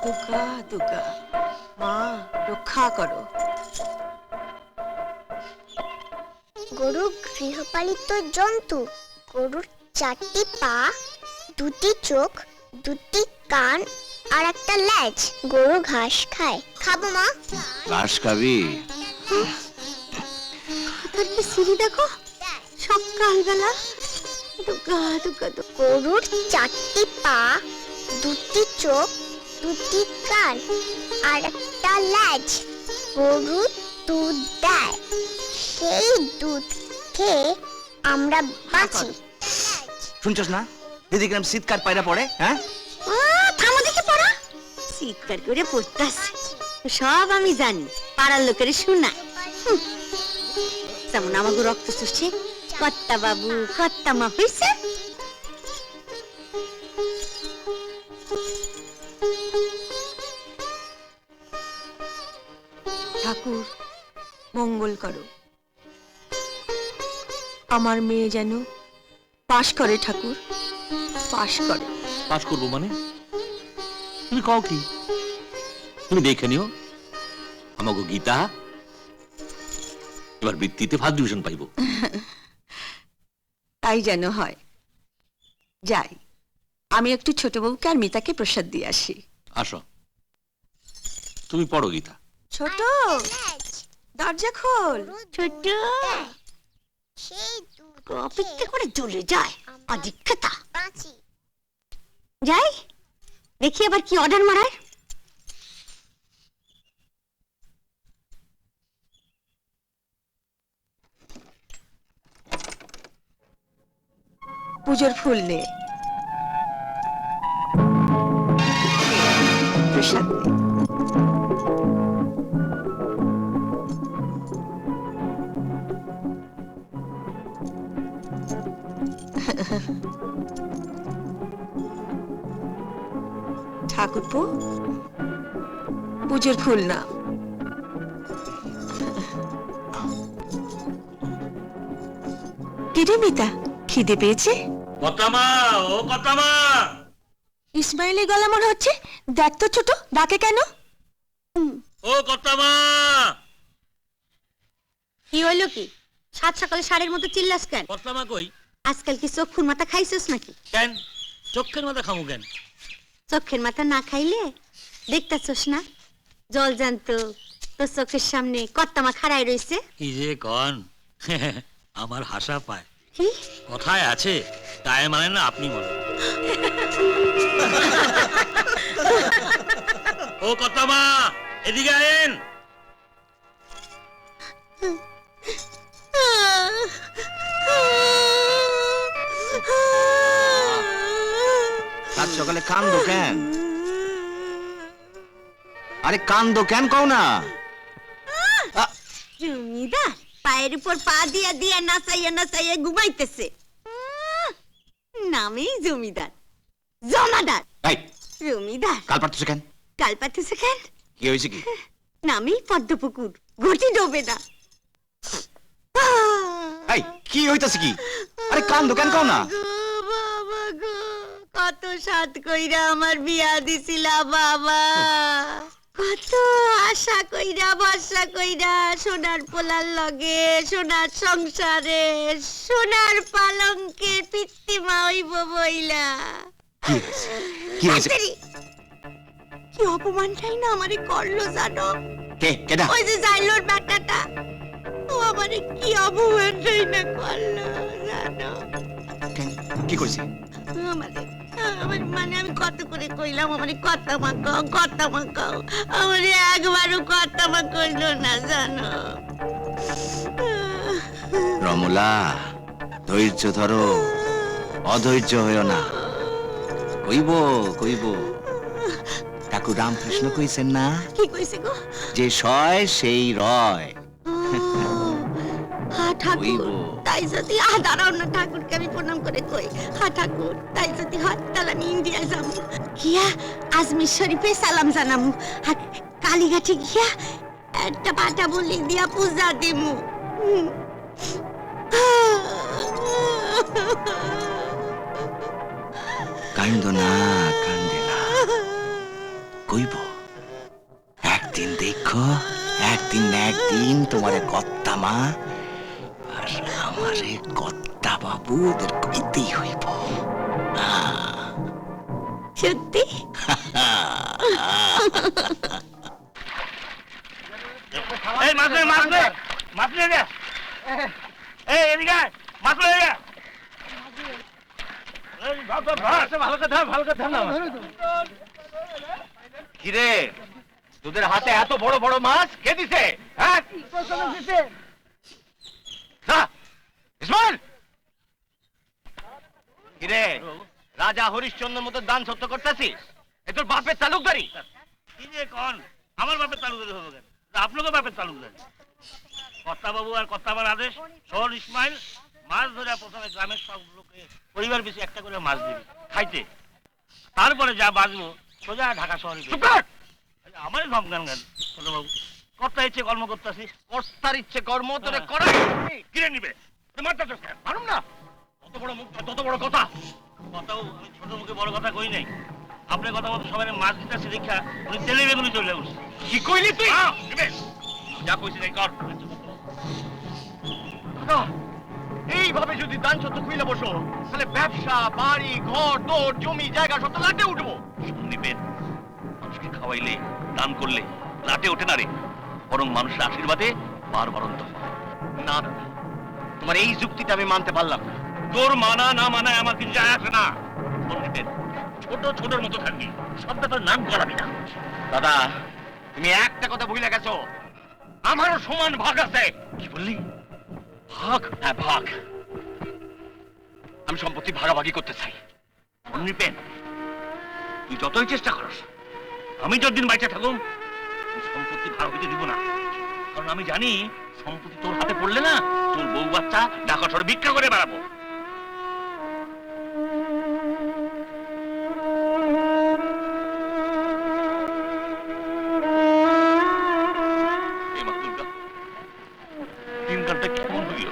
দুর্গা দুর্গা মা রক্ষা করো। গরু গৃহপালিত জন্তু। গরুর 4টি পা, 2টি চোখ, 2টি কান আর একটা লেজ। গরু ঘাস খায়। খাবো মা? ঘাস খাবি? তাহলে সিঁড়ি দেখো সকালবেলা। দুর্গা দুর্গা গরুর 4টি পা, 2টি চোখ, 2টি কান আর একটা লেজ। গরু দুধ দেয়, সেই দুধ খেয়ে আমরা বাঁচি। শুনছস না দিদি কিরম শীতকার পায়রা পড়ে? হ্যাঁ থামো দেখে পড়া। চিৎকার করে পড়তাছে সব আমি জানি, পাড়ার লোকের শোনায়। যেমন আমাকে রক্ত চুষছে কর্তা বাবু কর্তা মা হইছে। ঠাকুর মঙ্গল করো, আমার মেয়ে যেন পাশ করে। ঠাকুর পাশ করে। পাস করবো মানে? তুমি কও কি? তুমি দেখে নিও আমাকে গীতা এবার বৃত্তিতে ফার্স্ট ডিভিশন পাইব। তাই যেন হয়। যাই, আমি একটু ছোট বউকে আর মিতাকে প্রসাদ দিয়ে আসি। আসো তুমি পড়ো গীতা। ছোট দরজা খোল। ছোট সেই দুধ অপেক্ষা করে চলে যায় অধিক্ষতা। বাঁচি। যাই দেখি আবার কি অর্ডার মারায়। পুজোর ফুল নে, প্রসাদ নে। ঠাকুরপো পুজোর ফুল না। কিরে মিতা, খিদে পেয়েছে? কর্তামা, ও কর্তামা। ইসমাইলি গলা মনে হচ্ছে। দেখ তো ছোট, ডাকে কেন? ও কর্তামা। কি হইলো কি? সাত সকালে ষাঁড়ের মতো চিল্লাস কেন? কর্তামা কই? আজকাল কি চোখ ফুল মাথা খাইছিস নাকি? কেন চোখের মাথা খামু কেন? চোখের মাথা না খাইলে দেখতাছস না জল জানতো তোর চোখের সামনে কর্তামা খাড়াই রইছে। কি যে কন, আমার হাসা পায়। কি কথায় আছে তাই মানে না আপনি বলেন। ও কর্তামা এদিকে আইন। সাত সকালে কান্দো কেন? আরে কান্দো কেন কও না? জমিদার পায়ের উপর পা দিয়া দিয়া নাচাইয়া নাচাইয়া ঘুমাইতেছে। নামেই জমিদার, জমাদার। এই জমিদার কাল পারতেছ কেন? কাল পাতেছে কেন? কি হয়েছে কি? নামেই পদ্মপুকুর, ঘটি ডোবে না। এই কি হইতাছে কি? আরে কান্দো কেন কও না? বাবা গো, কত সাত কইরা আমার বিয়া দিছিলা বাবা। কত আশা কইরা ভরসা কইরা সোনার পোলার লগে সোনার সংসারে সোনার পালঙ্কে পিতৃমা হইব বইলা। কি হয়েছে? কি হয়েছে? কি অপমানটাই না আমারে করলো জানো? কে কেডা? ওই যে জাইলোর বেটাটা, ও আমারে কি অপমানটাই না করলো জানো? কেন? কি কইছে? আমারে আমার মানে আমি কত করে কইলাম আমারে কথা মাকাও কথা মাকাও, আমারে একবারও কথা মা কইলো না জানো? রমলা ধৈর্য ধরো, অধৈর্য হইও না। কইব কইব। ঠাকুর রামকৃষ্ণ কইছেন না, কি কইছে গো? যে সয় সেই রয়। হ্যাঁ ঠাকুর, কইব। তাই যদি দাঁড়াও না ঠাকুরকে আমি প্রণাম করে কই। হ্যাঁ ঠাকুর, তাই যদি হয় তাহলে আমি ইন্ডিয়া যাবো, গিয়া আজমির শরীফে সালাম জানামু, আর কালীঘাটে গিয়া একটা পাটা বলি দিয়া পূজা দিমু। কান্দো না, কান্দে না। কইব একদিন দেখো, একদিন না একদিন তোমারে কর্তা মা আর আমারে কর্তা বাবু ওদের কইতেই হইব। সত্যি? এই মাছ নে, মাছ নে, মাছ নে রে। এই এদিকে আয়, মাছ নে রে। এই ধর, ধর, ধর। ভালো করে ধর, ভালো করে ধর না। কিরে তোদের হাতে এত বড় বড় মাছ কে দিছে? হ্যাঁ ইসমাইল, কিরে রাজা হরিশ্চন্দ্রের মতো দান সত্য করতেছিস? এ তোর বাপের তালুকদারি? কি যে কন, আমার বাপের তালুকদারি হবে কেন? আপনাকে বাপের তালুকদারি। কর্তা বাবু আর কর্তা আমার আদেশ, শহর ইসমাইল মাছ ধরে প্রথমে গ্রামের সব লোকে পরিবার বেশি একটা করে মাছ দিবি খাইতে, তারপরে যা বাঁচবো সোজা ঢাকা শহরে চুপ কর! আমারই ধমকান গান ছোট বাবু। কর্তা ইচ্ছে কর্ম করতেছি, কর্তার ইচ্ছে কর্ম তোরে করাই। কিনে নিবে মারতেছিস কেন? মারুম না। কত বড় মুখ তত বড় কথা। কথাও আমি ছোট মুখে বড় কথা কই নাই। আপনার কথা মতো সবাই মাছ দিতেছি দেখা উনি তেলে বেগুনি চলে উঠছে। কি কইলি তুই? যা কইছি তাই কর। এইভাবে যদি দান সত্য খুইলে বসো তাহলে ব্যবসা বাড়ি ঘর দৌড় জমি জায়গা সব তো লাটে উঠবো। নিবেন মানুষকে খাওয়াইলে দান করলে লাটে ওঠে না রে, বরং মানুষের আশীর্বাদে বার বারন্ত হয়। না দাদা, তোমার এই যুক্তিটা আমি মানতে পারলাম না। তোর মানা না মানায় আমার কিছু যায় আসে না। শোন নিবেন, ছোট ছোটর মতো থাকবি, সবটা তোর নাম করাবি না। দাদা তুমি একটা কথা ভুলে গেছো, আমারও সমান ভাগ আছে। কি বললি? ভাগ? হ্যাঁ ভাগ। আমি সম্পত্তি ভাগাভাগি করতে চাই। নিবেন তুই যতই চেষ্টা করস, আমি যতদিন বাইচা থাকুম তুই সম্পত্তি ভাগ হইতে দিব না। কারণ আমি জানি সম্পত্তি তোর হাতে পড়লে না তোর বউ বাচ্চা ঢাকা শহরে ভিক্ষা করে বেড়াবো। দিনকালটা কেমন হইল?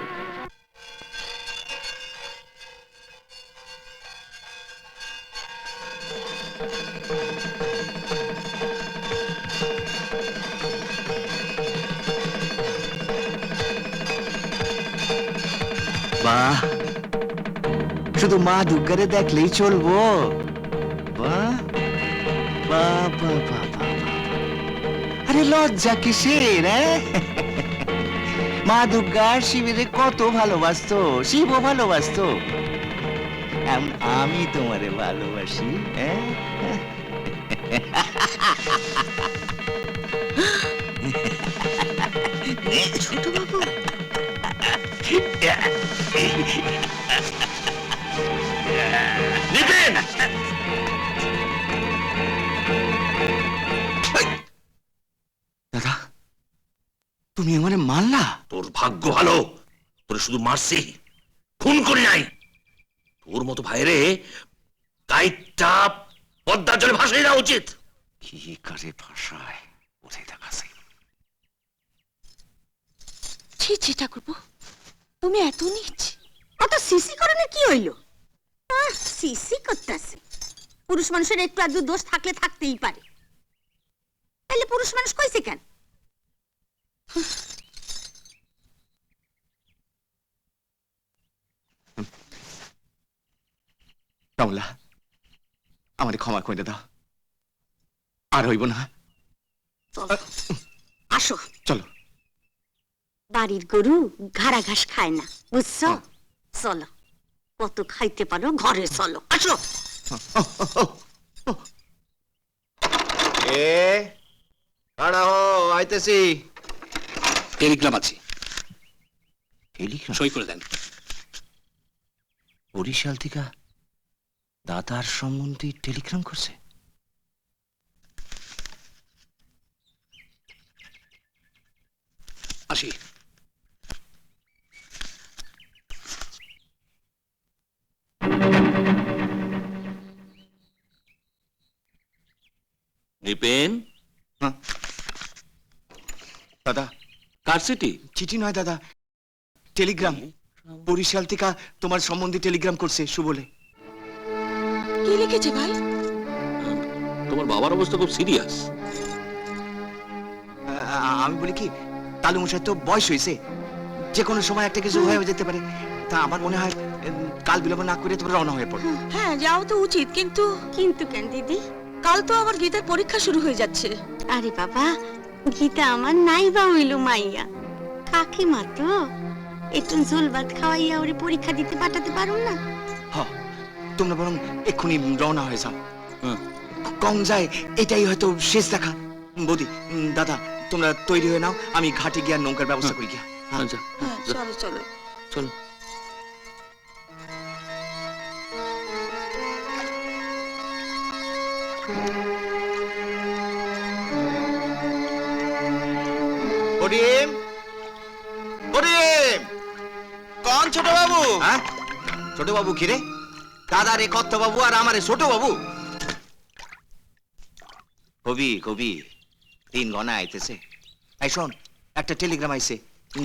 বাহ, শুধু মা দুর্গারে দেখলেই চলবো? বাহ বাহ বাহ বাহ বাহ। আরে লজ্জা কিসের? মা দুর্গা শিবেরে কত ভালোবাসতো, শিবও ভালোবাসতো, এমন আমি তোমারে ভালোবাসি। ছোট বাবু, নিবেন দাদা তুমি আমারে মারলা? তোর ভাগ্য ভালো, তোর শুধু মারছি, খুন করি নাই। তোর মতো ভাইরে কাইটটা পদ্মার জলে ভাসাই দেওয়া উচিত। কি করে ভাষায় ওরে দেখাছে। ছি ছি ঠাকুরপো, তুমি এত নিচ অত সিসি করনে কি হইল? সিসি করতেছে। পুরুষ মানুষের একটু আধটু দোষ থাকলে থাকতেই পারে, তাহলে পুরুষ মানুষ কইছে কেন? কমলা আমারে ক্ষমা করে দাও, আর হইব না। আসো, চলো। বাড়ির গরু ঘাড়া ঘাস খায় না, বুঝছো? চলো, কত খাইতে পারো ঘরে চলো, আসো। এ খাড়া হো, আইতেছি। টেলিগ্রাম আছে, টেলিগ্রাম? সই করে দেন। বরিশাল থেকে দাদার সম্বন্ধে টেলিগ্রাম করছে? আসি। নিপেন দাদা কার সিটি? চিঠি নয় দাদা, টেলিগ্রাম। বরিশাল থেকে তোমার সম্বন্ধে টেলিগ্রাম করছে সুবলে। কি লিখেছে ভাই? তোমার বাবার অবস্থা খুব সিরিয়াস। আমি বলি কি, তালু মশাই তো বয়স হয়েছে, যে কোনো সময় একটা কিছু হয়ে যেতে পারে। তা আমার মনে হয় কাল বিলম্ব না করে তোমরা রওনা হয়ে পড়ো। হ্যাঁ যাও তো উচিত, কিন্তু কিন্তু কেন দিদি? কাল তো আবার গীতার পরীক্ষা শুরু হয়ে যাচ্ছে। আরে বাবা, গীতা আমার নাই বা হইল মাইয়া, কাকিমা তো একটু ঝোল ভাত খাওয়াইয়া ওরে পরীক্ষা দিতে পাঠাতে পারুন না? হ, তোমরা বরং এক্ষুনি রওনা হয়ে যাও। হ্যাঁ। কম যায় এটাই হয়তো শেষ দেখা। বৌদি, দাদা, তোমরা তৈরি হয়ে নাও, আমি ঘাটে গিয়ে নৌকার ব্যবস্থা করি গিয়া। আচ্ছা, হ্যাঁ চলো চলো। চলো। করিম, করিম, কোন ছোট বাবু? হ্যাঁ, ছোট বাবু কিরে? দাদা রে কর্ত বাবু আর আমারে ছোট বাবু। কবি কবি 3 গনা আইতেছে। এই শোন, একটা টেলিগ্রাম আইছে,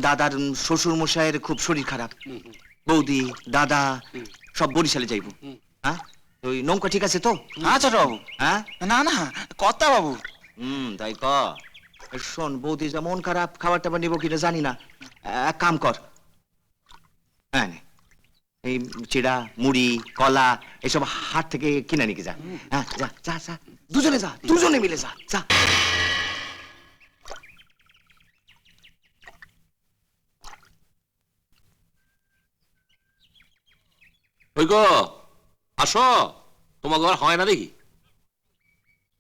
দাদার শ্বশুর মশাইয়ের খুব শরীর খারাপ, বৌদি দাদা সব বরিশালে যাইব। হ্যাঁ, ওই নৌকা ঠিক আছে তো? হ্যাঁ ছোট বাবু। হ্যাঁ, না না, কর্তা বাবু। তাই ক। শোন, বৌদি যা মন খারাপ, খাবার টাবার নিবো কিনা জানি না। এক কাম কর, হ্যাঁ নে, এই চিড়া মুড়ি কলা এসব হাট থেকে কিনে নিয়ে যা। হ্যাঁ, যা যা যা, দুজনে যা, দুজনে মিলে যা যা। ওই গো, আসো, তোমার ঘর হয় না দেখি,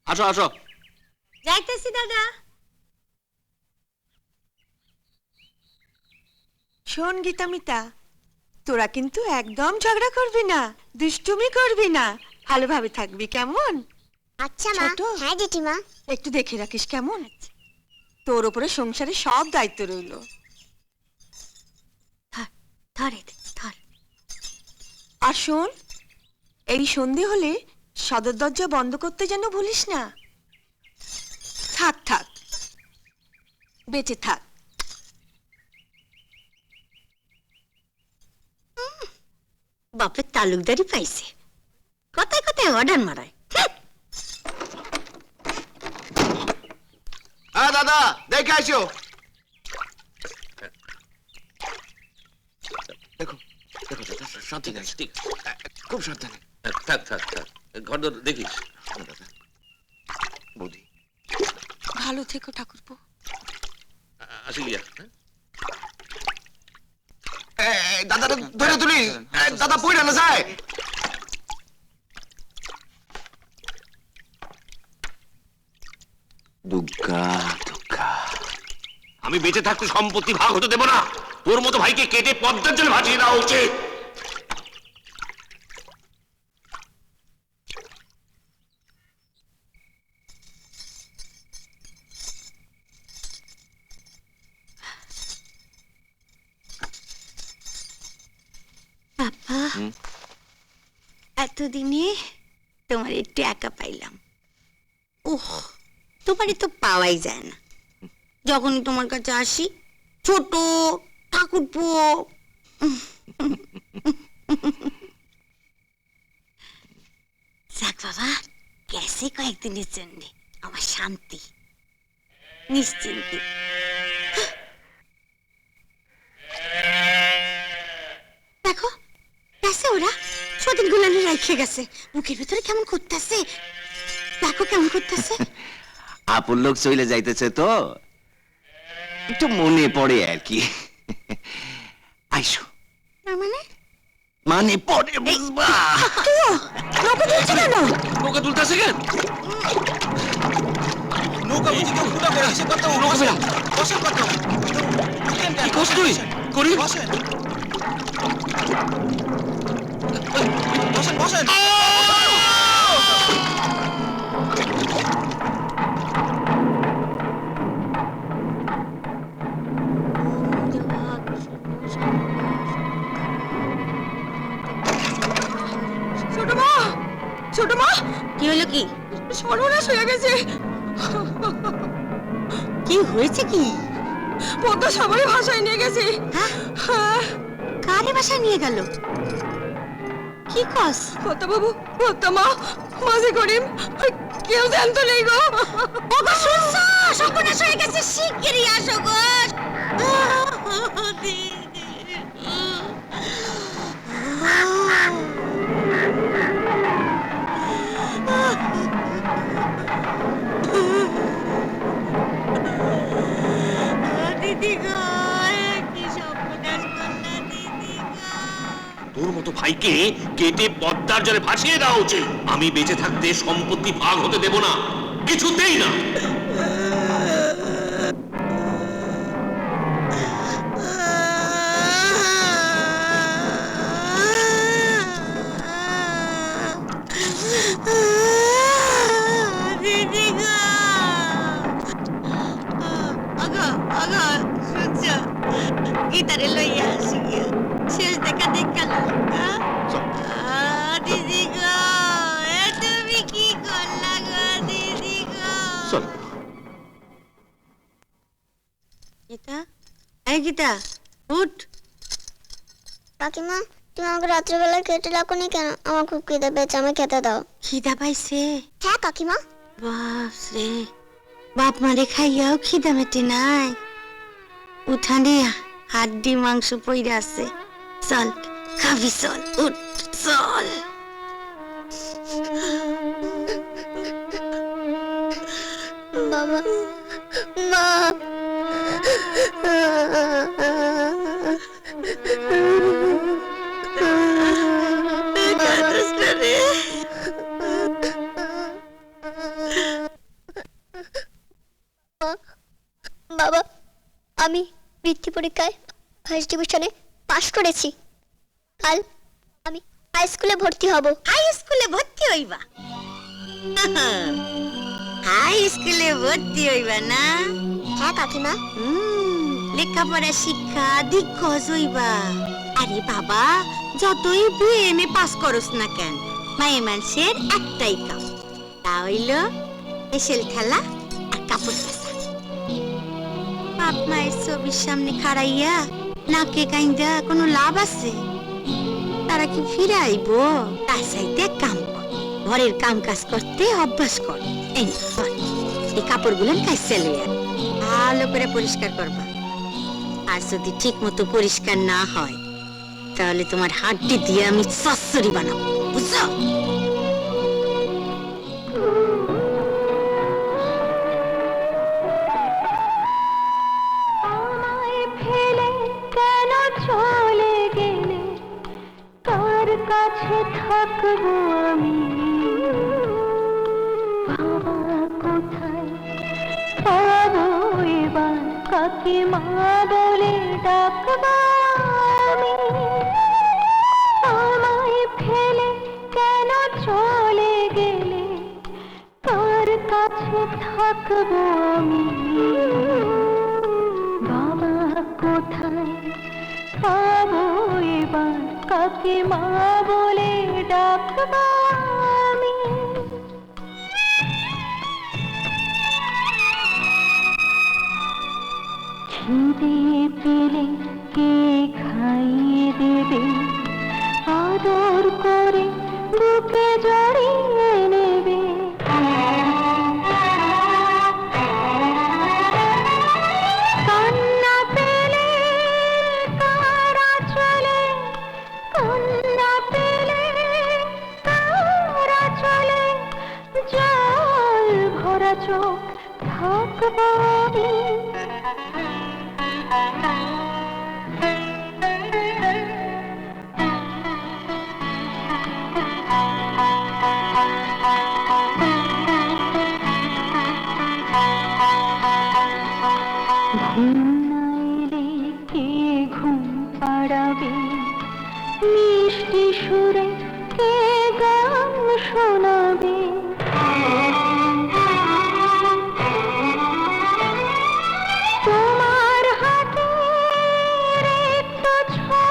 আসো আসো। যাইতেছি দাদা। শোন গীতা মিতা, তোরা কিন্তু একদম ঝগড়া করবি না, দুষ্টুমি করবি না, ভালোভাবে থাকবি কেমন? আচ্ছা মা। ছোট? হ্যাঁ জেঠিমা। একটু দেখে রাখিস কেমন? তোর উপরে সংসারে সব দায়িত্ব রইল। ধরে ধর। আর শোন, এই সন্ধে হলে সদর দরজা বন্ধ করতে যেন ভুলিস না। থাক থাক, বেঁচে থাক। বাপের তালুকদারি পাইছে, কথায় কথায় অর্ডার মারায়। হ্যাঁ দাদা, দেখে আসো। দেখো দেখো দাদা, সাবধানে, ঠিক খুব সাবধানে। থাক থাক থাক, ঘর দর দেখিস। দাদা, বৌদি, ভালো থেকো ঠাকুরপো। আসি গিয়া। দাদা ধরে তুলি, দাদা পড়ে না যায়। দুর্গা দুর্গা, আমি বেঁচে থাকতে সম্পত্তি ভাগ হতে দেবো না। তোর মতো ভাইকে কেটে পদ্মার জলে ভাসিয়ে দেওয়া উচিত। বাবা, এতদিনে তোমার একটু একা পাইলাম। ওহ, তোমারই তো পাওয়াই যায় না। যখনই তোমার কাছে আসি, ছোট ঠাকুরপো। যাক বাবা, গেছে কয়েকদিনের জন্য আমার শান্তি, নিশ্চিন্তে। দেখো, গেছে ওরা, সদিন গুলানি রাইখে গেছে, বুকের ভিতরে কেমন করতেছে, দেখো কেমন করতেছে। আপন লোক চলে যাইতেছে তো একটু মনে পড়ে আর কি। আইসো, তার মানে মানে পরে বুঝবা। নৌকা তুলতেছে কেন? নৌকা বুঝি কেউ ফুটা করে দিছে কর্তা বাবু। বসেন বসেন কর্তা বাবু। কি করছ তুই? করি বসেন বসেন বসেন। ছোট মা, ছোট মা, কি হলো? কি সর্বনাশ হয়ে গেছে। কি হয়েছে? কি পদ্মা সবাই ভাষায় নিয়ে গেছে। হ্যাঁ, কারে বাসায় নিয়ে গেল? কি কস? কর্তা বাবু, কর্তা মা, মাঝি করিম, কেউ জানতো নেই গো। ওগো শুনছো, সর্বনাশ হয়ে গেছে, শিগগিরই আসো গো। দিদি গো, কি সর্বনাশ করলা দিদি গো। তোর মতো ভাইকে কেটে পদ্মার জলে ভাসিয়ে দেওয়া উচিত। আমি বেঁচে থাকতে সম্পত্তি ভাগ হতে দেব না, কিছুতেই না। দিদি গো, আগা আগা শুনছো, গীতারে লইয়া আসি গিয়া শেষ দেখা দেখালো। দিদি গো, এ তুমি কি করলা গো দিদি গো? গীতা, এই গীতা, উঠ। কাকিমা, তুমি আমাকে রাত্রিবেলা কেটে রাখোনি কেন? আমার খুব খিদে পেয়েছে, আমি খেতে দাও। খিদা পাইছে? হ্যাঁ কাকিমা। বাপরে, বাপ মারে খাইয়াও খিদা মেটে নাই। উঠানে হাড্ডি মাংস পইরা আছে, চল খাবি, চল উঠ চল। বাবা, মা, বাবা, আমি বৃত্তি পরীক্ষায় ফার্স্ট ডিভিশনে পাশ করেছি। কাল আমি হাই স্কুলে ভর্তি হব। হাই স্কুলে ভর্তি হইবা? হাই স্কুলে ভর্তি হইবা না? হ্যাঁ কাকিমা। লেখাপড়া শিক্ষা দিগ্গজ হইবা। আরে বাবা, যতই বিএমএ পাস করস না কেন, মায়ে মানুষের একটাই কাম, তা হইল এসেল খেলা আর কাপড় কাচা। বাপ মায়ের ছবির সামনে খাড়াইয়া নাকে কাইন্দা কোনো লাভ আছে? তারা কি ফিরে আইব? তার চাইতে এক কাম কর, ঘরের কাম কাজ করতে অভ্যাস কর। এই কাপড়গুলো কাইছে লইয়া ভালো করে পরিষ্কার করবা। আর যদি ঠিক মতো পরিষ্কার না হয়, তাহলে তোমার হাড্ডি দিয়ে আমি চচ্চড়ি বানাবো, বুঝছো? আমায় ফেলে কেন চলে গেলে, কার কাছে থাকবো আমি? বাবা কোথায় পাবো এবার, কাকে মা বলে ডাকবো আমি? আমায় ফেলে কেন চলে গেলে, কার কাছে থাকবো আমি? বাবা কোথায় পাবো এবার, কাকে মা বলে ডাকবো আমি? খিদে পেলে কে খাইয়ে দেবে, আদর করে বুকে জড়িয়ে নেবে। কান্না পেলে কারা চলে, কান্না পেলে কারা চলে, জল ভরা চোখ থাকবো আমি। ঘুম না এলে কে ঘুম পাড়াবে, মিষ্টি সুরে কে গান শোনাবে? তোমার হাতের একটু ছোঁয়া,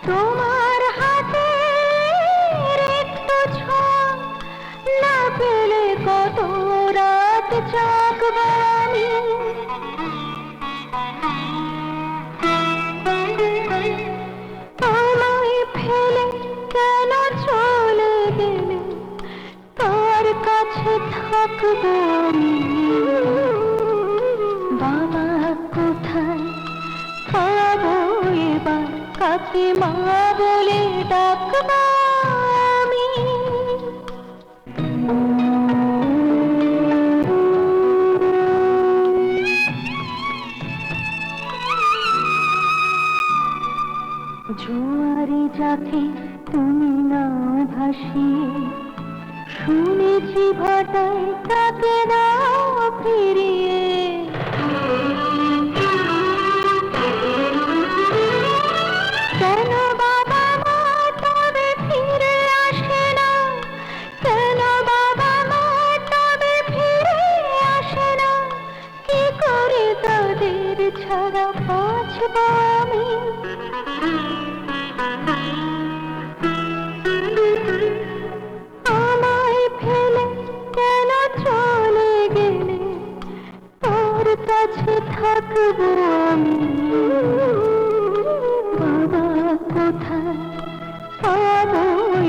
তোমার হাতের একটু ছোঁয়া না পেলে কত রাত জাগবো আমি। আমায় ফেলে কেন চলে গেলে, কার কাছে কাছে থাকবো আমি। বাবা কোথায় পাবো এবার, কাকে মা বলে ডাকবো আমি। জোয়ারে যাকে তুমি নাও ভাসিয়ে, শুনেছি ভাটায় তাকে নাও ফিরিয়ে। কেন বাবা মা তবে ফিরে আসে না, কেন বাবা মা তবে ফিরে আসে না, কি করে তাদের ছাড়া বাঁচব আমি। আমায় ফেলে কেন চলে গেলে, তোর কাছে থাকবো আমি। বাবা কোথায় পাবো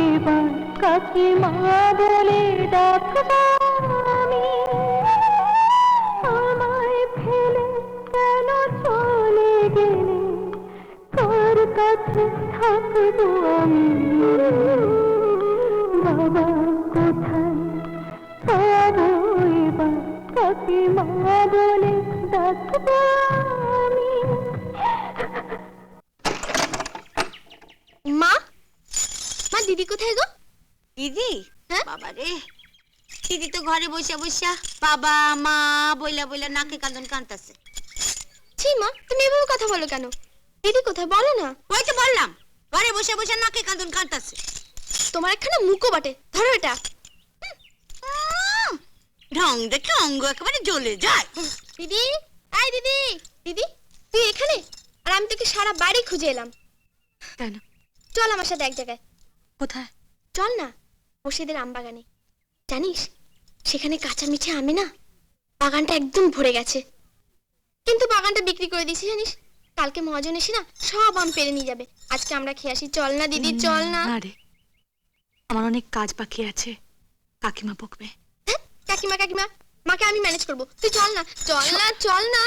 এবার, কাকে মা বলে ডাকবো আমি। আমায় ফেলে কেন চলে গেলে, তোর কাছে থাকবো আমি। বাবা কোথায় পাবো এবার, কাকে মা বলে ডাকবো আমি। মা, মা দিদি কোথায় গো? দিদি, হ্যাঁ? বাবা রে, দিদি তো ঘরে বসে বসে বাবা মা বইলা বইলা নাকে কান্দন কান্তাছে। ছি মা, তুমি এভাবে কথা বলো কেন? দিদি কোথায় বলো না। ওই তো বললাম, ঘরে বসে বসে নাকে কান্দন কান্তাছে। তোমার একখানা মুখও বটে, ধরো এটা। ঢং দেখে অঙ্গ একেবারে জ্বলে যায়। দিদি, আই দিদি, দিদি তুই এখানে? আর আমি তোকে সারা বাড়ি খুঁজে এলাম। কেন? চল আমার সাথে এক জায়গায়। কোথায়? চল না, মুর্শিদের আম বাগানে। জানিস সেখানে কাঁচা মিঠে আমে না বাগানটা একদম ভরে গেছে, কিন্তু বাগানটা বিক্রি করে দিয়েছি জানিস। কালকে মহাজন এসে না সব আম পেরে নিয়ে যাবে। আজকে আমরা খেয়ে আসি, চল না দিদি, চল না। না রে, আমার অনেক কাজ বাকি আছে, কাকিমা বকবে। হ্যাঁ, কাকিমা কাকিমা, মাকে আমি ম্যানেজ করবো, তুই চল না, চল না, চল না।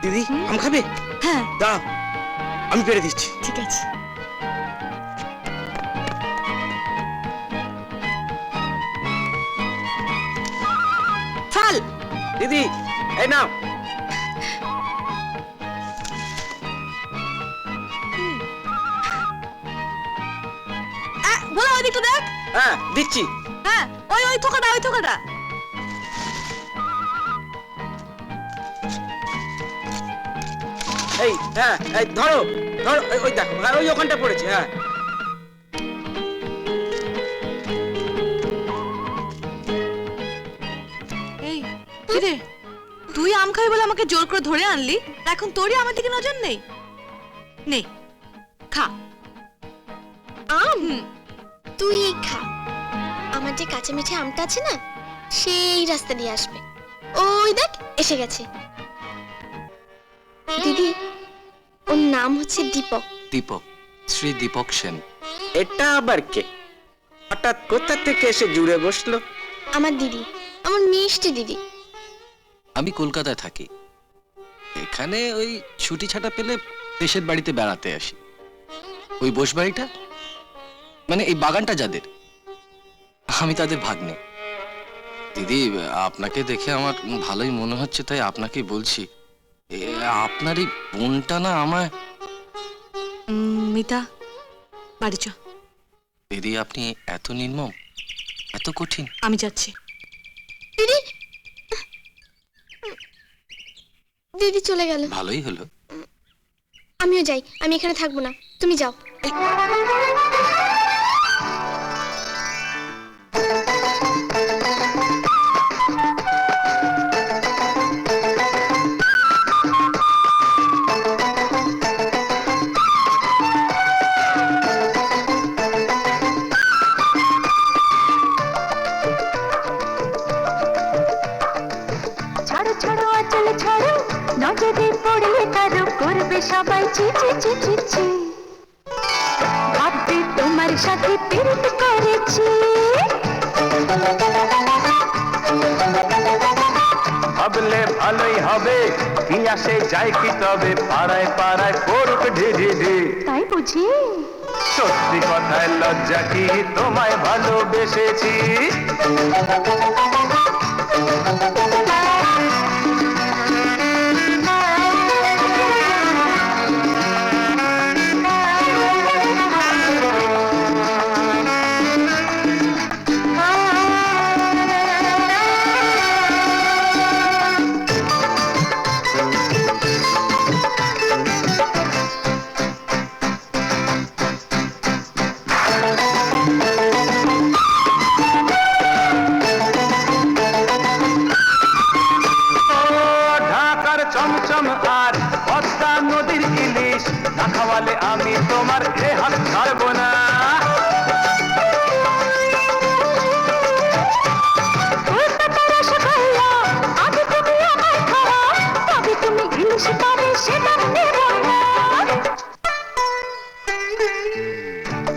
দিদি আম খাবে? হ্যাঁ দাও, আমি পেরে দিচ্ছি। ঠিক আছে। চল দিদি এই নাও। বলো ওইদিকটা দেখ। হ্যাঁ দিচ্ছি। হ্যাঁ, ওই ওই থোকাটা, ওই থোকাটা। এই হ্যাঁ, এই ধরো ধরো, ওই দেখো, আর ওই ওখানটা পড়েছে। হ্যাঁ এই কিরে, তুই আম খাবি বলে আমাকে জোর করে ধরে আনলি, এখন তোরই আমার দিকে নজর নেই। নে খা। আম তুই খা, আমার যে কাঁচা মিঠে আমটা আছে না সেই রাস্তা দিয়ে আসবে। ওই দেখ এসে গেছে। দিদি, ওর নাম হচ্ছে দীপক। দীপক, শ্রী দীপক সেন। এটা আবার কে? হঠাৎ কোথা থেকে এসে জুড়ে বসলো? আমার দিদি, আমার মিষ্টি দিদি। আমি কলকাতায় থাকি, এখানে ওই ছুটি ছাটা পেলে দেশের বাড়িতে বেড়াতে আসি। ওই বসবাড়িটা মানে এই বাগানটা যাদের, আমি তাদের ভাগ্নে। দিদি, আপনাকে দেখে আমার ভালোই মনে হচ্ছে, তাই আপনাকেই বলছি, আপনার এই বোনটা না আমায়। মিতা, বাড়ি চ। দিদি, আপনি এত নির্মম, এত কঠিন। আমি যাচ্ছি। দিদি, দিদি চলে গেল। ভালোই হলো। আমিও যাই, আমি এখানে থাকবো না, তুমি যাও। ছাড়ো আঁচল ছাড়ো নজরে পড়লে কারো করবে সবাই ছি ছি ছি ছি ছি ভাববে তোমার সাথে প্রীত করেছি ভাবলে ভালোই হবে কি আসে যায় কি তবে পাড়ায় পাড়ায় করুক ঢিঢি ঢি তাই বুঝি সত্যি কথায় লজ্জা কি তোমায় ভালোবেসেছি চমচম আর পদ্মা নদীর ইলিশ না খাওয়ালে আমি তোমার এ হাত ছাড়বো না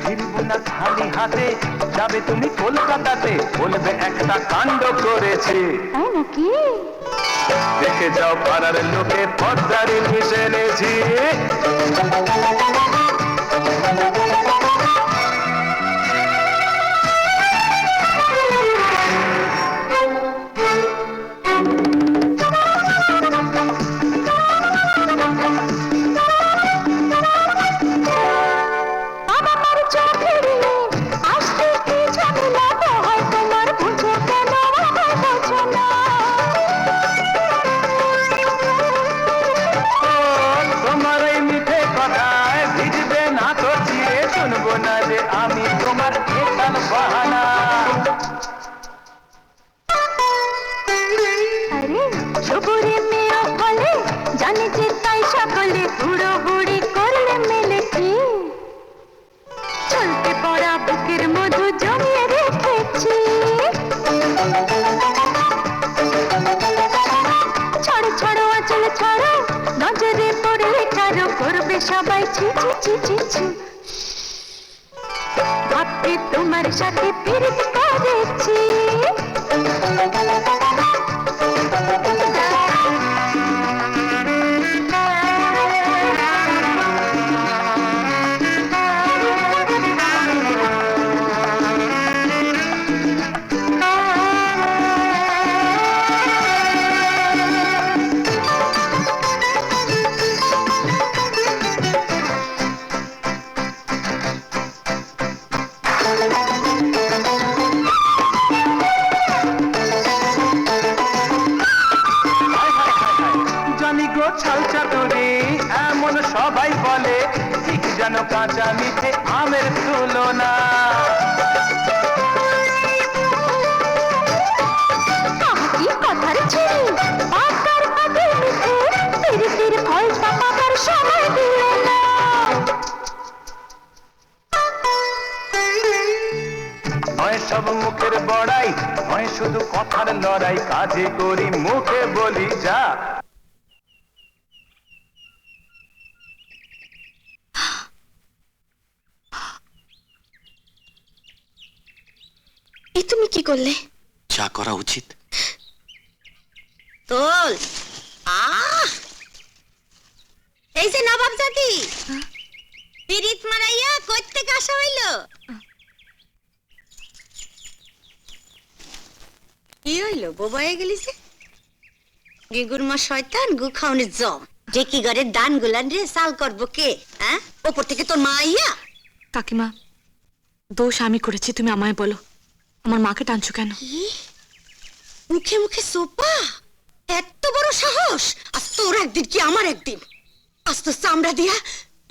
ফিরবো না খালি হাতে যাবে তুমি কলকাতাতে বলবে একটা কাণ্ড করেছে তাই নাকি দেখে যাও পাড়ার লোকে পদ্মার ইলিশ এনেছি তোমার এই মিঠে কথায় ভিজবে না তো চিরে শুনবো না যে আমি তোমার একাল বাহানা আরে সবুরে মেয়ে বলে জানে যে তাই সকলে বুড়ো বুড়ি করলে মেলে কি চলতে পড়া বুকের মধু জমিয়ে রেখেছি ছাড়ো ছাড়ো আঁচল ছাড়ো নজরে পড়লে কারো করবে সবাই ছি ছি ছি ছি ছি ভাবতে তোমার সাথে প্রীত করেছি জানি গো ছাল চাতুরি এমন সবাই বলে ঠিক যেন কাঁচা মিঠে আমের তুলনা কি কথার ছিরি পাকার পাতে মিঠে প্রীতির ফল পাকার সময় দিলে না নয় সব মুখের বড়াই নয় শুধু কথার লড়াই কাজে করি মুখে বলি যা এ তুমি কি করলে যা করা উচিত। তোল এই যে নবাব জাতি পিরিত মারাইয়া কইতে কাশা হইল কি হইল বোবা হয়ে গেলিছে গিগুরমা শয়তান গু খাওনের জম ডেকি ঘরের দান গুলান রে সাল করবো কে হ্যাঁ ওপর থেকে তোর মা আইয়া কাকিমা দোষ আমি করেছি, তুমি আমায় বলো আমার মাকে টানছো কেন? মুখে মুখে সোপা এত বড় সাহস আজ তোর একদিন কি আমার একদিন আজ তো চামড়া দিয়া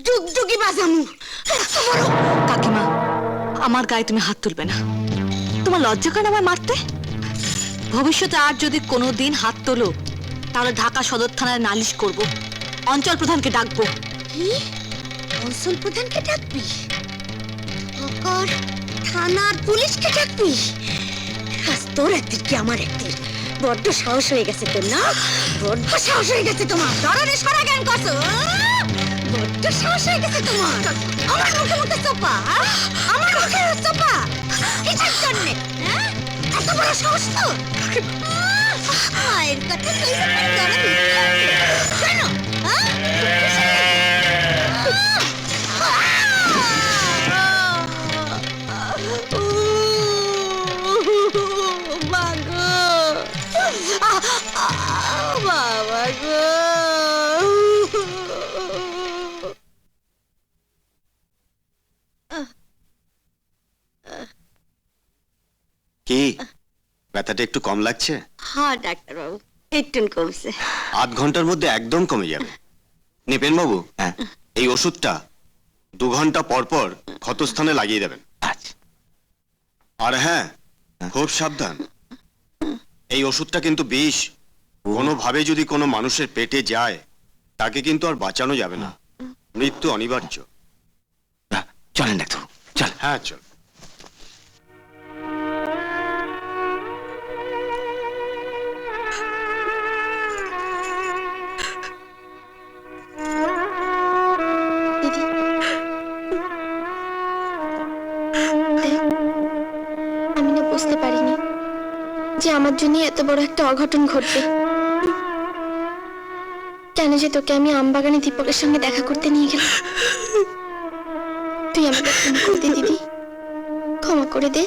ডুগডুগি বাজামু এত বড়। কাকিমা আমার গায়ে তুমি হাত তুলবে না, তোমার লজ্জা করে আমায় মারতে? ভবিষ্যতে আর যদি কোনোদিন হাত তোলো তাহলে ঢাকা সদর থানায় নালিশ করব, অঞ্চল প্রধানকে ডাকবো। কি অঞ্চল প্রধানকে ডাকবি? অকর থানার পুলিশকে ডাকবি? আজ তোর একদিন কি আমার একদিন বড্ড সাহস হয়ে গেছে তোর না, বড্ড সাহস হয়ে গেছে তোমার। ধরনের সারা জ্ঞান কত, বড্ড সাহস হয়ে গেছে তোমার। আমার মুখে মুখে চোপা, আমার মুখে চোপা কিসের জন্যে? হ্যাঁ, এত বড় সাহস তো? মায়ের কথা তুই কেন? বাবা গো, কি ব্যথাটা একটু কম লাগছে? হ্যাঁ ডাক্তারবাবু, একটু কমছে। আধ ঘন্টার মধ্যে একদম কমে যাবে। নিপেন বাবু, হ্যাঁ, এই ওষুধটা 2 ঘন্টা পর পর ক্ষতস্থানে লাগিয়ে দেবেন। আচ্ছা। আর হ্যাঁ, খুব সাবধান, এই ওষুধটা কিন্তু বিষ। কোনোভাবে যদি কোনো মানুষের পেটে যায়, তাকে কিন্তু আর বাঁচানো যাবে না, মৃত্যু অনিবার্য। চলেন ডাক্তার, চল। হ্যাঁ চল। দিদি, দেখ, আমি না বুঝতে পারিনি যে আমার জন্য এত বড় একটা অঘটন ঘটবে। কেন যে তোকে আমি আমবাগানে দীপকের সঙ্গে দেখা করতে নিয়ে গেলাম। তুই আমাকে ক্ষমা করে দে দিদি, ক্ষমা করে দে।